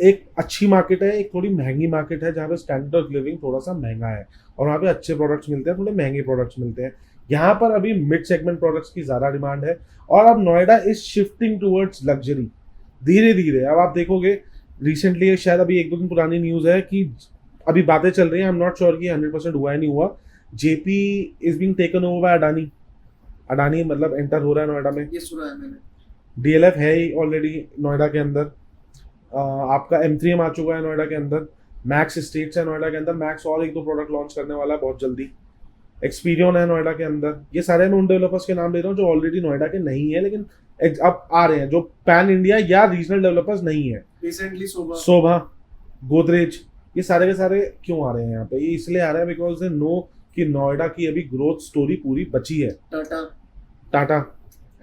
Speaker 2: एक अच्छी मार्केट है, एक थोड़ी महंगी मार्केट है जहाँ पे स्टैंडर्ड ऑफ लिविंग थोड़ा सा महंगा है और वहाँ पे अच्छे प्रोडक्ट्स मिलते हैं, थोड़े महंगे प्रोडक्ट्स मिलते हैं। यहाँ पर अभी मिड सेगमेंट प्रोडक्ट्स की ज़्यादा डिमांड है और अब Noida is shifting towards luxury धीरे धीरे। अब आप देखोगे रिसेंटली, शायद अभी 1-2 दिन पुरानी न्यूज़ है कि अभी बातें चल रही हैं, आई एम नॉट श्योर कि 100% हुआ है नहीं हुआ, JP is being taken over by Adani. Adani मतलब एंटर हो रहा है नोएडा में।
Speaker 1: ये सुना है मैंने।
Speaker 2: DLF है ही ऑलरेडी नोएडा के अंदर। आपका M3M आ चुका है नोएडा के अंदर। मैक्स स्टेट्स है नोएडा के अंदर। मैक्स और 1-2 प्रोडक्ट लॉन्च करने वाला है बहुत जल्दी। एक्सपीरियन है नोएडा के अंदर। ये सारे मैं उन डेवलपर्स के नाम ले रहा हूँ जो ऑलरेडी नोएडा के नहीं है लेकिन अब आ रहे हैं, जो पैन इंडिया या रीजनल डेवलपर्स नहीं है।
Speaker 1: रिसेंटली
Speaker 2: शोभा, गोदरेज, ये सारे के सारे क्यों आ रहे हैं यहाँ पे? ये इसलिए आ रहे हैं बिकॉज दे नो कि नोएडा की अभी ग्रोथ स्टोरी पूरी बची है।
Speaker 1: Tata,
Speaker 2: Tata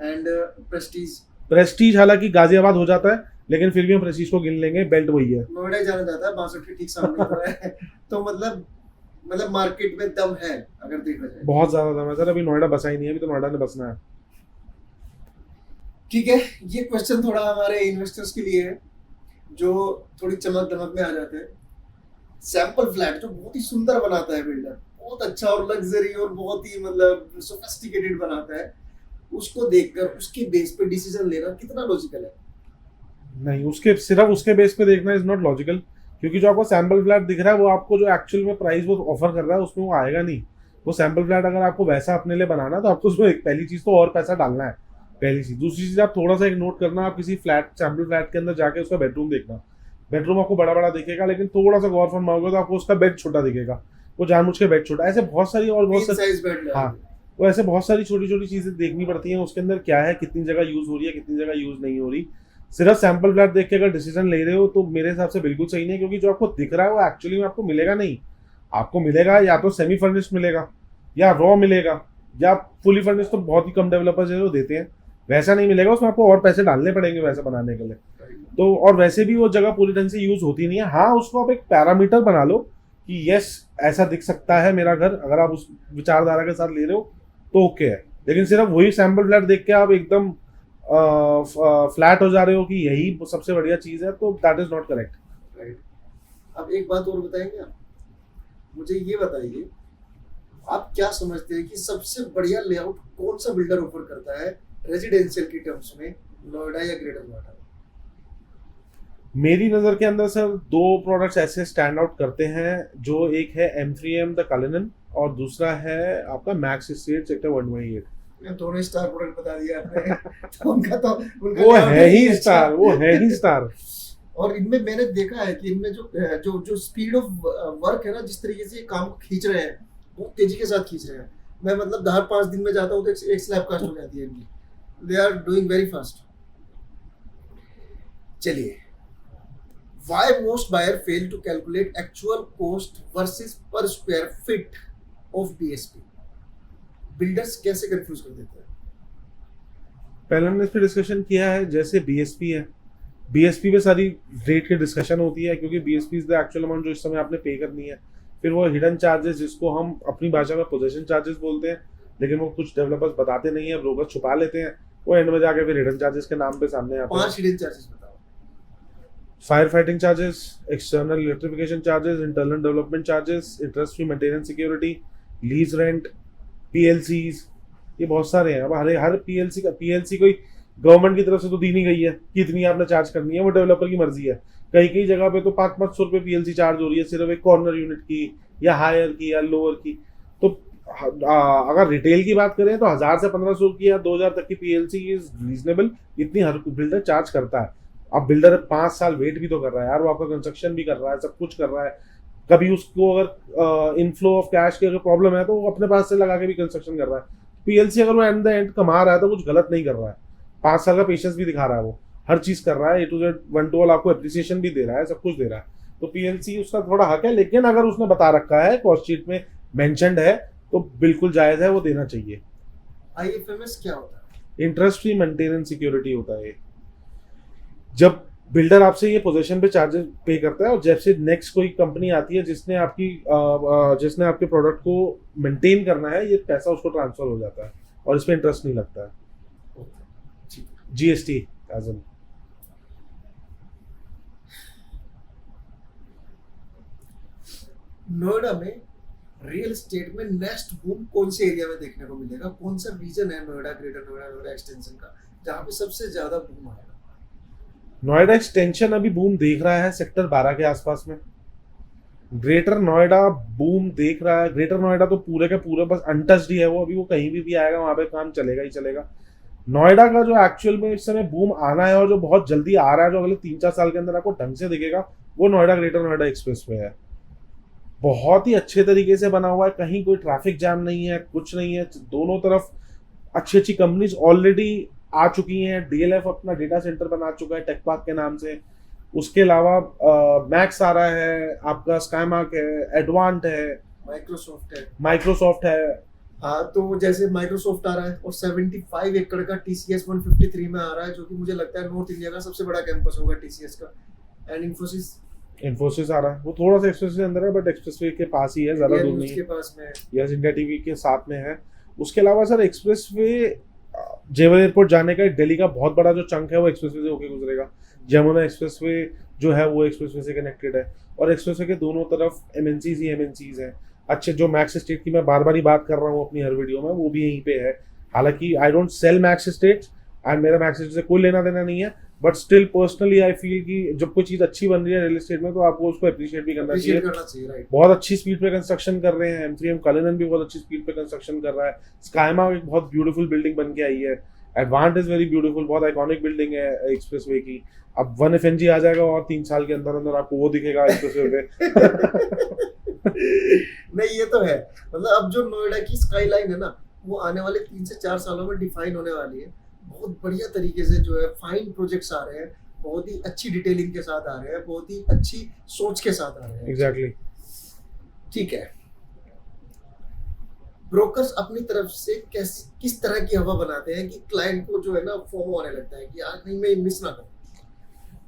Speaker 1: and Prestige.
Speaker 2: Prestige हालांकि गाजियाबाद हो जाता है, लेकिन फिर भी हम प्रेस्टीज को गिन लेंगे, बेल्ट वही है।
Speaker 1: नोएडा ही जाना जाता है, 62 के ठीक सामने तो है। तो मतलब मार्केट में दम है अगर देखा जाए।
Speaker 2: बहुत ज्यादा दम है सर, अभी नोएडा बसा ही नहीं है, अभी तो नोएडा ने बसना है।
Speaker 1: ठीक है, ये क्वेश्चन थोड़ा हमारे इन्वेस्टर्स के लिए है जो थोड़ी चमक दमक में आ जाते हैं। सैंपल फ्लैट जो बहुत ही सुंदर बनाता है बिल्डर, बहुत अच्छा और लग्जरी और बहुत ही मतलब सोफिस्टिकेटेड बनाता है, उसको देखकर उसके बेस पे डिसीजन लेना कितना लॉजिकल है?
Speaker 2: नहीं, उसके सिर्फ उसके बेस पे देखना इज नॉट लॉजिकल, क्योंकि जो आपको सैंपल फ्लैट दिख रहा है वो आपको जो एक्चुअल में प्राइस वो ऑफर कर रहा है उसमें वो आएगा नहीं। वो सैंपल फ्लैट अगर आपको वैसा अपने लिए बनाना है तो आपको उसमें पहली चीज तो और पैसा डालना है, पहली चीज। दूसरी चीज आप थोड़ा सा एक नोट करना, आप किसी फ्लैट सैंपल फ्लैट के अंदर जाके उसका बेडरूम देखना। बेडरूम आपको बड़ा बड़ा दिखेगा, लेकिन थोड़ा सा गौर फरमाओगे तो आपको उसका बेड छोटा दिखेगा, वो जानबूझ के बेड छोटा। ऐसे बहुत सारी और बहुत सारी,
Speaker 1: साइज बेड
Speaker 2: हाँ, वो ऐसे बहुत सारी छोटी छोटी चीजें देखनी पड़ती हैं। उसके अंदर क्या है, कितनी जगह यूज हो रही है, कितनी जगह यूज नहीं हो रही। सिर्फ सैंपल फ्लैट देख के अगर डिसीजन ले रहे हो तो मेरे हिसाब से बिल्कुल सही नहीं, क्योंकि जो आपको दिख रहा है वो एक्चुअली में आपको मिलेगा नहीं। आपको मिलेगा या तो सेमी फर्निश्ड मिलेगा, या रॉ मिलेगा, या फुली फर्निश्ड तो बहुत ही कम डेवलपर्स है जो देते हैं, वैसा नहीं मिलेगा। उसमें आपको और पैसे डालने पड़ेंगे वैसा बनाने के लिए। तो और वैसे भी वो जगह पूरी ढंग से यूज होती नहीं है। हाँ, उसको आप एक पैरामीटर बना लो कि यस ऐसा दिख सकता है मेरा घर, अगर आप उस विचारधारा के साथ ले रहे हो तो ओके है। लेकिन सिर्फ वही सैंपल फ्लैट देख के आप एकदम फ्लैट हो जा रहे हो कि यही सबसे बढ़िया चीज है, तो that is not correct.
Speaker 1: Right. अब एक बात और बताएंगे आप, मुझे ये बताइए, आप क्या समझते हैं कि सबसे बढ़िया लेआउट कौन सा बिल्डर ऑफर करता है रेजिडेंशियल की टर्म्स में, नोएडा या ग्रेटर नोएडा?
Speaker 2: मेरी नजर के अंदर सर दो प्रोडक्ट्स ऐसे स्टैंड आउट करते हैं, जो एक है M3M द कलिनन और दूसरा है आपका मैक्स एस्टेट सेक्टर 128।
Speaker 1: दोनों स्टार प्रोडक्ट बता दिया आपने। तो उनका
Speaker 2: वो है ही स्टार, वो है ही स्टार।
Speaker 1: और इनमें मैंने देखा है कि इनमें जो जो जो स्पीड ऑफ वर्क है ना, जिस तरीके से काम को खींच रहे हैं, बहुत तेजी के साथ खींच रहे हैं। मैं मतलब 4-5 दिन में जाता हूँ तो एक स्लैब कास्ट हो जाती है इनकी। They are doing very fast. चलिए, why most buyer fail to calculate actual cost versus per square feet of BSP? Builders कैसे कंफ्यूज कर देते हैं?
Speaker 2: पहले हमने इस पर डिस्कशन किया है, जैसे BSP है, BSP पे सारी रेट की डिस्कशन होती है, क्योंकि BSP is the actual amount जो इस समय आपने पे करनी है। फिर वो हिडन चार्जेस, जिसको हम अपनी भाषा में पोजेशन चार्जेस बोलते हैं, लेकिन वो कुछ डेवलपर्स बताते नहीं है, ब्रोकर छुपा लेते हैं, वो एंड में जाके फिर हिडन चार्जेस के नाम पे सामने आते हैं।
Speaker 1: 5 हिडन चार्जेस बताओ।
Speaker 2: Fire fighting charges, external electrification charges, internal development charges, interest free maintenance security, lease rent, PLCs, ये बहुत सारे हैं। अब हर PLC कोई गवर्नमेंट की तरफ से तो दी नहीं गई है कि इतनी आपने चार्ज करनी है, वो डेवलपर की मर्जी है। कई कई जगह पे तो 500 रुपये PLC चार्ज हो रही है सिर्फ एक कॉर्नर यूनिट की, या हायर की या लोअर की। तो अगर रिटेल की बात करें तो 1000 से 1500 की या 2000 तक की PLC इज रीजनेबल, इतनी हर बिल्डर चार्ज करता है। अब बिल्डर 5 साल वेट भी तो कर रहा है यार, वो आपका कंस्ट्रक्शन भी कर रहा है, सब कुछ कर रहा है। कभी उसको अगर इनफ्लो ऑफ कैश की अगर प्रॉब्लम है तो वो अपने पास से लगा के भी कंस्ट्रक्शन कर रहा है। PLC अगर वो एंड द एंड कमा रहा है तो कुछ गलत नहीं कर रहा है, 5 साल का पेशेंस भी दिखा रहा है, वो हर चीज कर रहा है, A to Z 1 to all आपको एप्रिसिएशन भी दे रहा है, सब कुछ दे रहा है। तो PLC उसका थोड़ा हक है, लेकिन अगर उसने बता रखा है, कॉस्ट शीट में मेंशन्ड है, तो बिल्कुल जायज है, वो देना चाहिए।
Speaker 1: IFMS क्या होता है?
Speaker 2: इंटरेस्ट फ्री मेंटेनेंस सिक्योरिटी होता है। जब बिल्डर आपसे ये पोजीशन पे चार्जेस पे करता है और जब से नेक्स्ट कोई कंपनी आती है जिसने आपके प्रोडक्ट को मेंटेन करना है, ये पैसा उसको ट्रांसफर हो जाता है और इस पे इंटरेस्ट नहीं लगता है। GST as an.
Speaker 1: नोएडा में रियल एस्टेट में नेक्स्ट बूम कौन से एरिया में देखने को मिलेगा? कौन सा रीजन है नोएडा, ग्रेटर नोएडा, नोएडा एक्सटेंशन का, जहाँ पे सबसे ज्यादा बूम आएगा?
Speaker 2: नोएडा एक्सटेंशन अभी बूम देख रहा है सेक्टर 12 के आसपास में। ग्रेटर नोएडा बूम देख रहा है। ग्रेटर नोएडा तो पूरे का पूरा बस अनटच्ड ही है वो, अभी वो कहीं भी आएगा वहां पे काम चलेगा ही चलेगा। नोएडा का जो एक्चुअल में इस समय बूम आना है और जो बहुत जल्दी आ रहा है, जो अगले 3-4 साल के अंदर आपको ढंग से दिखेगा, वो नोएडा ग्रेटर नोएडा एक्सप्रेस वे है। बहुत ही अच्छे तरीके से बना हुआ है, कहीं कोई ट्रैफिक जैम नहीं है, कुछ नहीं है। दोनों तरफ अच्छी अच्छी कंपनीज ऑलरेडी आ चुकी हैं। DLF अपना डेटा सेंटर बना चुका है टेक पार्क के नाम से। उसके अलावा मैक्स आ रहा है, आपका स्काईमार्क है, एडवांट है,
Speaker 1: माइक्रोसॉफ्ट है। हाँ, तो जैसे माइक्रोसॉफ्ट आ रहा है और 75 एकड़ का टीसीएस 153 में आ रहा है, जो कि मुझे लगता है नॉर्थ इंडिया का सबसे बड़ा कैंपस होगा टीसीएस का। एंड इन्फोसिस
Speaker 2: इन्फोसिस आ रहा है, वो थोड़ा सा एक्सप्रेस वे अंदर है बट एक्सप्रेस वे के पास ही है, ज्यादा
Speaker 1: इंडिया
Speaker 2: दूर
Speaker 1: न्यूज
Speaker 2: नहीं
Speaker 1: के
Speaker 2: है।
Speaker 1: पास में है।
Speaker 2: यस, इंडिया टीवी के साथ में है। उसके अलावा सर एक्सप्रेस वे जेवर एयरपोर्ट जाने का दिल्ली का बहुत बड़ा जो चंक है वो एक्सप्रेस वे से होके गुजरेगा। जमुना एक्सप्रेस वे जो है वो एक्सप्रेस वे से कनेक्टेड है, और एक्सप्रेस वे के दोनों तरफ एमएनसीज ही एमएनसीज हैं। अच्छे जो मैक्स स्टेट की मैं बार बार ही बात कर रहा हूँ अपनी हर वीडियो में, वो भी यहीं पे है। हालांकि I don't sell max state and मेरा मैक्स स्टेट से कोई लेना देना नहीं है, but still personally I feel कि जब कोई चीज अच्छी बन रही है रियल एस्टेट में तो आपको उसको अप्रिशिएट भी करना चाहिए।
Speaker 1: अप्रिशिएट करना चाहिए, राइट।
Speaker 2: बहुत अच्छी स्पीड पे कंस्ट्रक्शन कर रहे हैं, M3M कलिनन भी बहुत अच्छी स्पीड पे कंस्ट्रक्शन कर रहा है। स्काईमा एक बहुत ब्यूटीफुल बिल्डिंग बन के आई है। एडवांट इज वेरी ब्यूटीफुल, बहुत आइकॉनिक बिल्डिंग है एक्सप्रेस वे की। अब 1FNG आ जाएगा और 3 साल के अंदर अंदर आपको वो दिखेगा एक्सप्रेस वे पे।
Speaker 1: नहीं, ये तो है। मतलब अब जो नोएडा की स्काईलाइन है ना, वो आने वाले 3 से 4 सालों में डिफाइन होने वाली है। बहुत बढ़िया तरीके से जो है फाइन प्रोजेक्ट्स आ रहे हैं, बहुत ही अच्छी डिटेलिंग के साथ आ रहे हैं, बहुत ही अच्छी सोच के साथ आ रहे हैं।
Speaker 2: एग्जैक्टली।
Speaker 1: ठीक है। ब्रोकर्स अपनी तरफ से किस तरह की हवा बनाते हैं कि क्लाइंट को जो है ना फोमो आने लगता है कि यार कहीं मैं मिस ना करूं।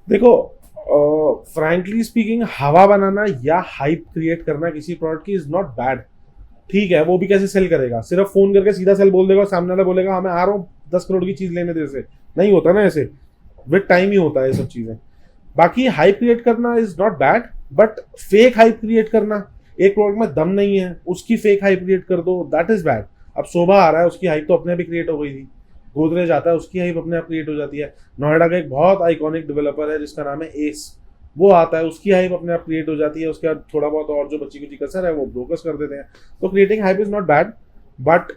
Speaker 2: देखो, फ्रैंकली स्पीकिंग, हवा बनाना या हाइप क्रिएट करना किसी प्रोडक्ट की इज नॉट बैड। ठीक है, वो भी कैसे सेल करेगा? सिर्फ फोन करके सीधा सेल बोल देगा, सामने वाला बोलेगा हाँ मैं आ रहा हूँ 10 करोड़ की चीज लेने दे से, नहीं होता ना ऐसे। विद टाइम ही होता है ये सब चीजें। बाकी हाइप क्रिएट करना is not bad, but fake hype create करना, एक प्रोडक्ट में दम नहीं है उसकी फेक हाइप क्रिएट कर दो, दैट इज बैड। अब शोभा आ रहा है, उसकी हाइप तो अपने आप ही क्रिएट हो गई थी। गोदरेज आता है, उसकी हाइप अपने आप क्रिएट हो जाती है। नोएडा का एक बहुत आइकॉनिक डेवलपर है जिसका नाम है एस, वो आता है, उसकी हाइप अपने आप क्रिएट हो जाती है। उसके बाद थोड़ा बहुत और जो बच्ची कुची कसर है वो ब्रोकर्स कर देते हैं। तो creating hype is not bad, but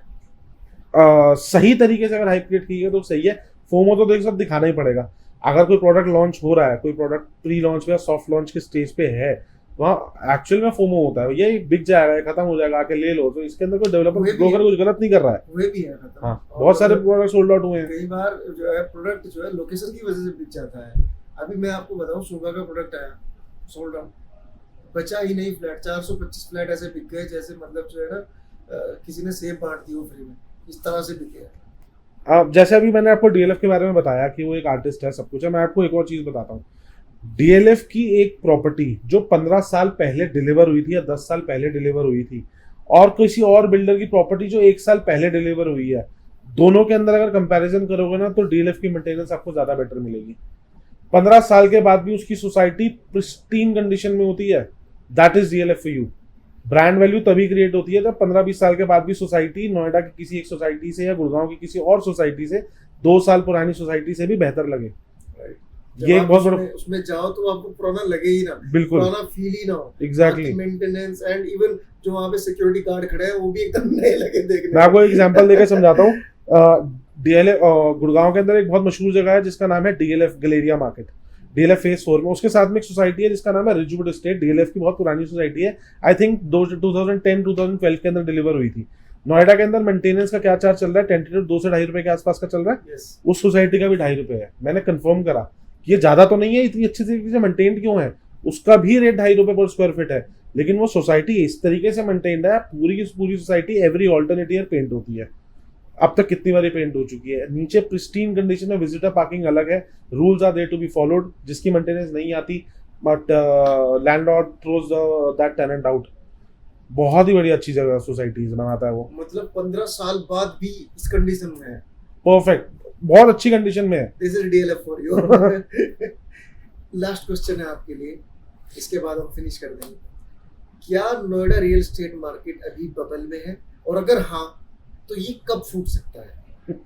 Speaker 2: सही तरीके से अगर हाइप क्रिएट की है तो सही है। फोमो तो देख सब दिखाना ही पड़ेगा। अगर कोई प्रोडक्ट लॉन्च हो रहा है, कोई प्रोडक्ट प्री लॉन्च या सॉफ्ट लॉन्च के स्टेज पे है, वहाँ एक्चुअल में फोमो होता है, ये बिक जाएगा, ये खत्म हो जाएगा, आके ले लो। तो इसके अंदर कोई डेवलपर ब्रोकर कुछ गलत नहीं कर रहा है।
Speaker 1: हुए भी है खत्म।
Speaker 2: हाँ, बहुत सारे प्रोडक्ट सोल्ड आउट हुए हैं।
Speaker 1: कई बार जो है प्रोडक्ट जो है लोकेशन की वजह से बिक जाता है। अभी मैं आपको बताऊं, शोभा का प्रोडक्ट आया, सोल्ड आउट, बचा ही नहीं फ्लैट। 425 फ्लैट ऐसे बिक गए जैसे मतलब जो है ना किसी ने सेब बांट दी हो फ्री में, इस तरह से बिके हैं।
Speaker 2: अब जैसे अभी मैंने आपको डीएलएफ के बारे में बताया कि वो एक आर्टिस्ट है, सब कुछ है, मैं आपको एक और चीज बताता हूँ। डीएलएफ की एक प्रॉपर्टी जो 15 साल पहले डिलीवर हुई थी या 10 साल पहले डिलीवर हुई थी, और किसी और बिल्डर की प्रॉपर्टी जो 1 साल पहले डिलीवर हुई है, दोनों के अंदर अगर कंपैरिजन करोगे ना तो डीएलएफ की मेंटेनेंस आपको ज्यादा बेटर मिलेगी। 15 साल के बाद भी उसकी सोसाइटी प्रिस्टीन कंडीशन में होती है। That is DLF for you. Brand value तभी क्रिएट होती है जब 15-20 साल के बाद भी सोसाइटी नोएडा की किसी एक सोसाइटी से या गुड़गांव की किसी और सोसाइटी से 2 साल पुरानी सोसाइटी से भी बेहतर लगे।
Speaker 1: जब
Speaker 2: ये एक
Speaker 1: आप
Speaker 2: बहुत बड़ा,
Speaker 1: उसमें जाओ तो आपको पुराना लगे ही ना,
Speaker 2: बिल्कुल
Speaker 1: पुराना फील ही ना हो।
Speaker 2: एग्जैक्टली।
Speaker 1: मेंटेनेंस एंड इवन जो वहाँ पे सिक्योरिटी गार्ड खड़े हैं वो भी एकदम नए लगे देखने।
Speaker 2: मैं आपको एक एग्जांपल देकर समझाता हूँ। डीएलएफ गुड़गांव के अंदर एक बहुत मशहूर जगह है जिसका नाम है DLF Galleria market, DLF phase 4 में। उसके साथ में एक सोसाइटी है जिसका नाम है रिजवुड एस्टेट। डीएलएफ की बहुत पुरानी सोसाइटी है, आई थिंक 2010-2012 के अंदर डिलीवर हुई थी। नोएडा के अंदर मेंटेनेंस का क्या चार्ज चल रहा है? टेंटेटिव 2 से 2.5 रुपए के आसपास का चल रहा है।
Speaker 1: Yes.
Speaker 2: उस सोसाइटी का भी 2.5 रुपए है। मैंने कंफर्म करा, ये ज्यादा तो नहीं है, इतनी अच्छी तरीके से मेंटेन्ड क्यों है? उसका भी रेट 2.5 रुपए पर स्क्वायर फीट है, लेकिन वो सोसाइटी इस तरीके से मेंटेन्ड है, पूरी की पूरी society every alternate year paint होती है। अब तक कितनी बारी पेंट हो चुकी है। नीचे प्रिस्टीन कंडीशन में विजिटर पार्किंग अलग है, rules are there to be followed, जिसकी मेंटेनेंस नहीं आती but landlord throws that tenant out. बहुत ही बढ़िया अच्छी जगह सोसाइटीज बनाता है वो।
Speaker 1: मतलब 15 साल बाद भी इस कंडीशन में है।
Speaker 2: परफेक्ट, बहुत अच्छी कंडीशन में है।
Speaker 1: This is DLF for you. Last question है आपके लिए, इसके बाद हम फिनिश कर देंगे। क्या नोएडा रियल एस्टेट मार्केट अभी बबल में है, और अगर हाँ तो ये कब फूट सकता है?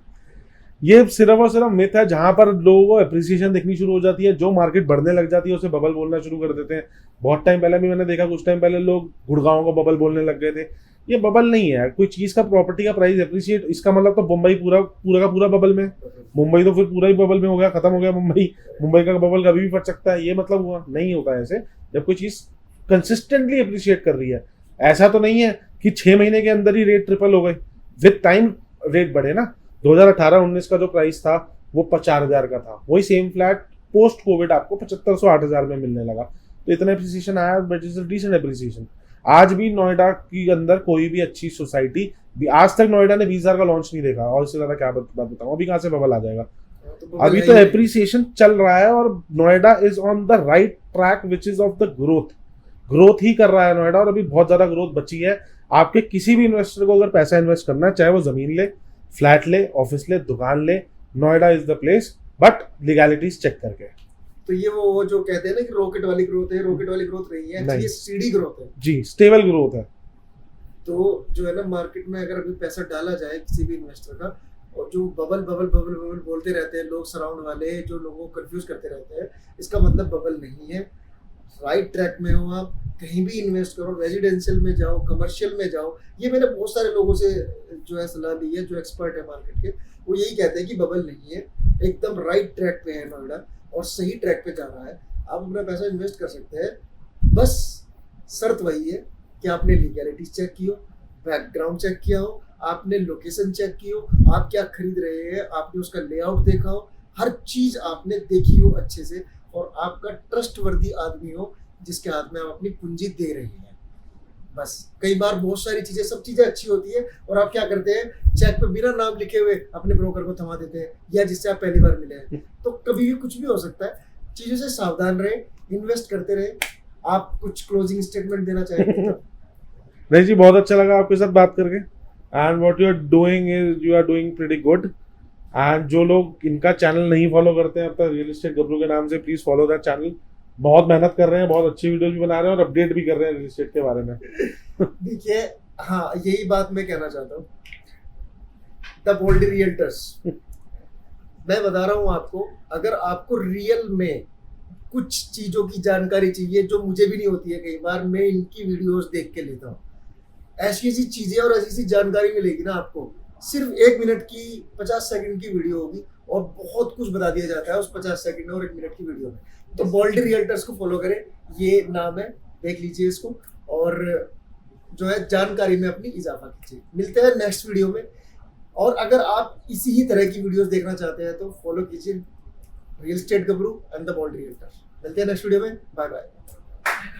Speaker 2: ये सिर्फ और सिर्फ मिथ है। जहां पर लोगों को एप्रिसिएशन दिखनी शुरू हो जाती है, जो मार्केट बढ़ने लग जाती है उसे बबल बोलना शुरू कर देते हैं। बहुत टाइम पहले भी मैंने देखा, कुछ टाइम पहले लोग गुड़गांव को बबल बोलने लग गए थे। ये बबल नहीं है। कोई चीज का प्रॉपर्टी का प्राइस एप्रिशिएट, इसका मतलब तो मुंबई पूरा का पूरा बबल में, मुंबई तो फिर पूरा ही बबल में हो गया, खत्म हो गया मुंबई का बबल कभी भी फट सकता है, ये मतलब हुआ नहीं होता है ऐसे। जब कोई चीज कंसिस्टेंटली एप्रिशिएट कर रही है, ऐसा तो नहीं है कि 6 महीने के अंदर ही रेट ट्रिपल हो गए। विद टाइम रेट बढ़े ना। 2018-19 का जो प्राइस था वो 4,000 का था, वही सेम फ्लैट पोस्ट कोविड आपको 7,500-8,000 में मिलने लगा। तो इतना एप्रिसिएशन आया, but is a decent appreciation. आज भी नोएडा के अंदर कोई भी अच्छी सोसाइटी आज तक नोएडा ने 20,000 का लॉन्च नहीं देखा, और इससे ज्यादा क्या बात बताऊं, अभी कहाँ से बबल आ जाएगा। अभी तो एप्रिसिएशन चल रहा है और Noida is on the right track which is of the growth ही कर रहा है नोएडा, और अभी बहुत ज्यादा ग्रोथ बची है। आपके किसी भी इन्वेस्टर को अगर पैसा इन्वेस्ट करना है, चाहे वो जमीन ले, फ्लैट ले, ऑफिस ले, दुकान ले, Noida is the place, but legalities check करके।
Speaker 1: तो ये वो जो कहते हैं ना कि रॉकेट वाली ग्रोथ है, रॉकेट वाली ग्रोथ नहीं है, ये सीढ़ी ग्रोथ है
Speaker 2: जी, स्टेबल ग्रोथ है।
Speaker 1: तो जो है ना मार्केट में अगर अभी पैसा डाला जाए किसी भी इन्वेस्टर का, और जो बबल बबल बबल बबल बोलते रहते हैं लोग सराउंड वाले, जो लोगों को कंफ्यूज करते रहते हैं, इसका मतलब बबल नहीं है। राइट ट्रैक में हो आप, कहीं भी इन्वेस्ट करो, रेजिडेंशियल में जाओ, कमर्शियल में जाओ। ये मैंने बहुत सारे लोगों से जो है सलाह ली है, जो एक्सपर्ट है मार्केट के, वो यही कहते हैं कि बबल नहीं है, एकदम राइट ट्रैक पे है नोएडा और सही ट्रैक पे जा रहा है। आप अपना पैसा इन्वेस्ट कर सकते हैं, बस शर्त वही है कि आपने लीगैलिटीज चेक की हो, बैकग्राउंड चेक किया हो, आपने लोकेशन चेक की हो, आप क्या खरीद रहे हैं, आपने उसका लेआउट देखा हो, हर चीज आपने देखी हो अच्छे से, और आपका ट्रस्टवर्दी आदमी हो जिसके हाथ में आप अपनी पूंजी दे रहे हैं। बस कई बार बहुत सारी चीजें, सब चीजें अच्छी होती है और आप क्या करते हैं, चेक पे बिना नाम लिखे हुए अपने ब्रोकर को थमा देते हैं, या जिससे आप पहली बार मिले हैं। तो कभी भी कुछ भी हो सकता है, चीजों से सावधान रहे, इन्वेस्ट करते रहे। आप कुछ क्लोजिंग स्टेटमेंट देना चाहेंगे?
Speaker 2: नहीं जी, बहुत अच्छा लगा आपके साथ बात करके, and what you are doing is you are doing pretty good. And जो लोग इनका चैनल नहीं फॉलो करते हैं अब तक, रियल एस्टेट गबरू के नाम से, प्लीज फॉलो दैट चैनल। बहुत मेहनत कर रहे हैं, बहुत अच्छी वीडियोस भी बना रहे हैं और अपडेट भी कर रहे हैं रियल एस्टेट के बारे में।
Speaker 1: देखिए, हाँ, यही बात मैं कहना चाहता हूँ, द बोल्ड रियल्टर्स। मैं बता रहा हूँ आपको, अगर आपको रियल में कुछ चीजों की जानकारी चाहिए जो मुझे भी नहीं होती है, कई बार मैं इनकी वीडियोस देख के लेता हूँ, ऐसी ऐसी चीजें और ऐसी ऐसी जानकारी मिलेगी ना आपको। सिर्फ 1 मिनट की 50 सेकंड की वीडियो होगी और बहुत कुछ बता दिया जाता है उस 50 सेकंड और 1 मिनट की वीडियो में। तो बोल्ड रियल्टर्स को फॉलो करें, ये नाम है, देख लीजिए इसको, और जो है जानकारी में अपनी इजाफा कीजिए। मिलते हैं नेक्स्ट वीडियो में, और अगर आप इसी ही तरह की वीडियोस देखना चाहते हैं तो फॉलो कीजिए real estate Gabru and the bold realtors. मिलते हैं नेक्स्ट वीडियो में, बाय बाय।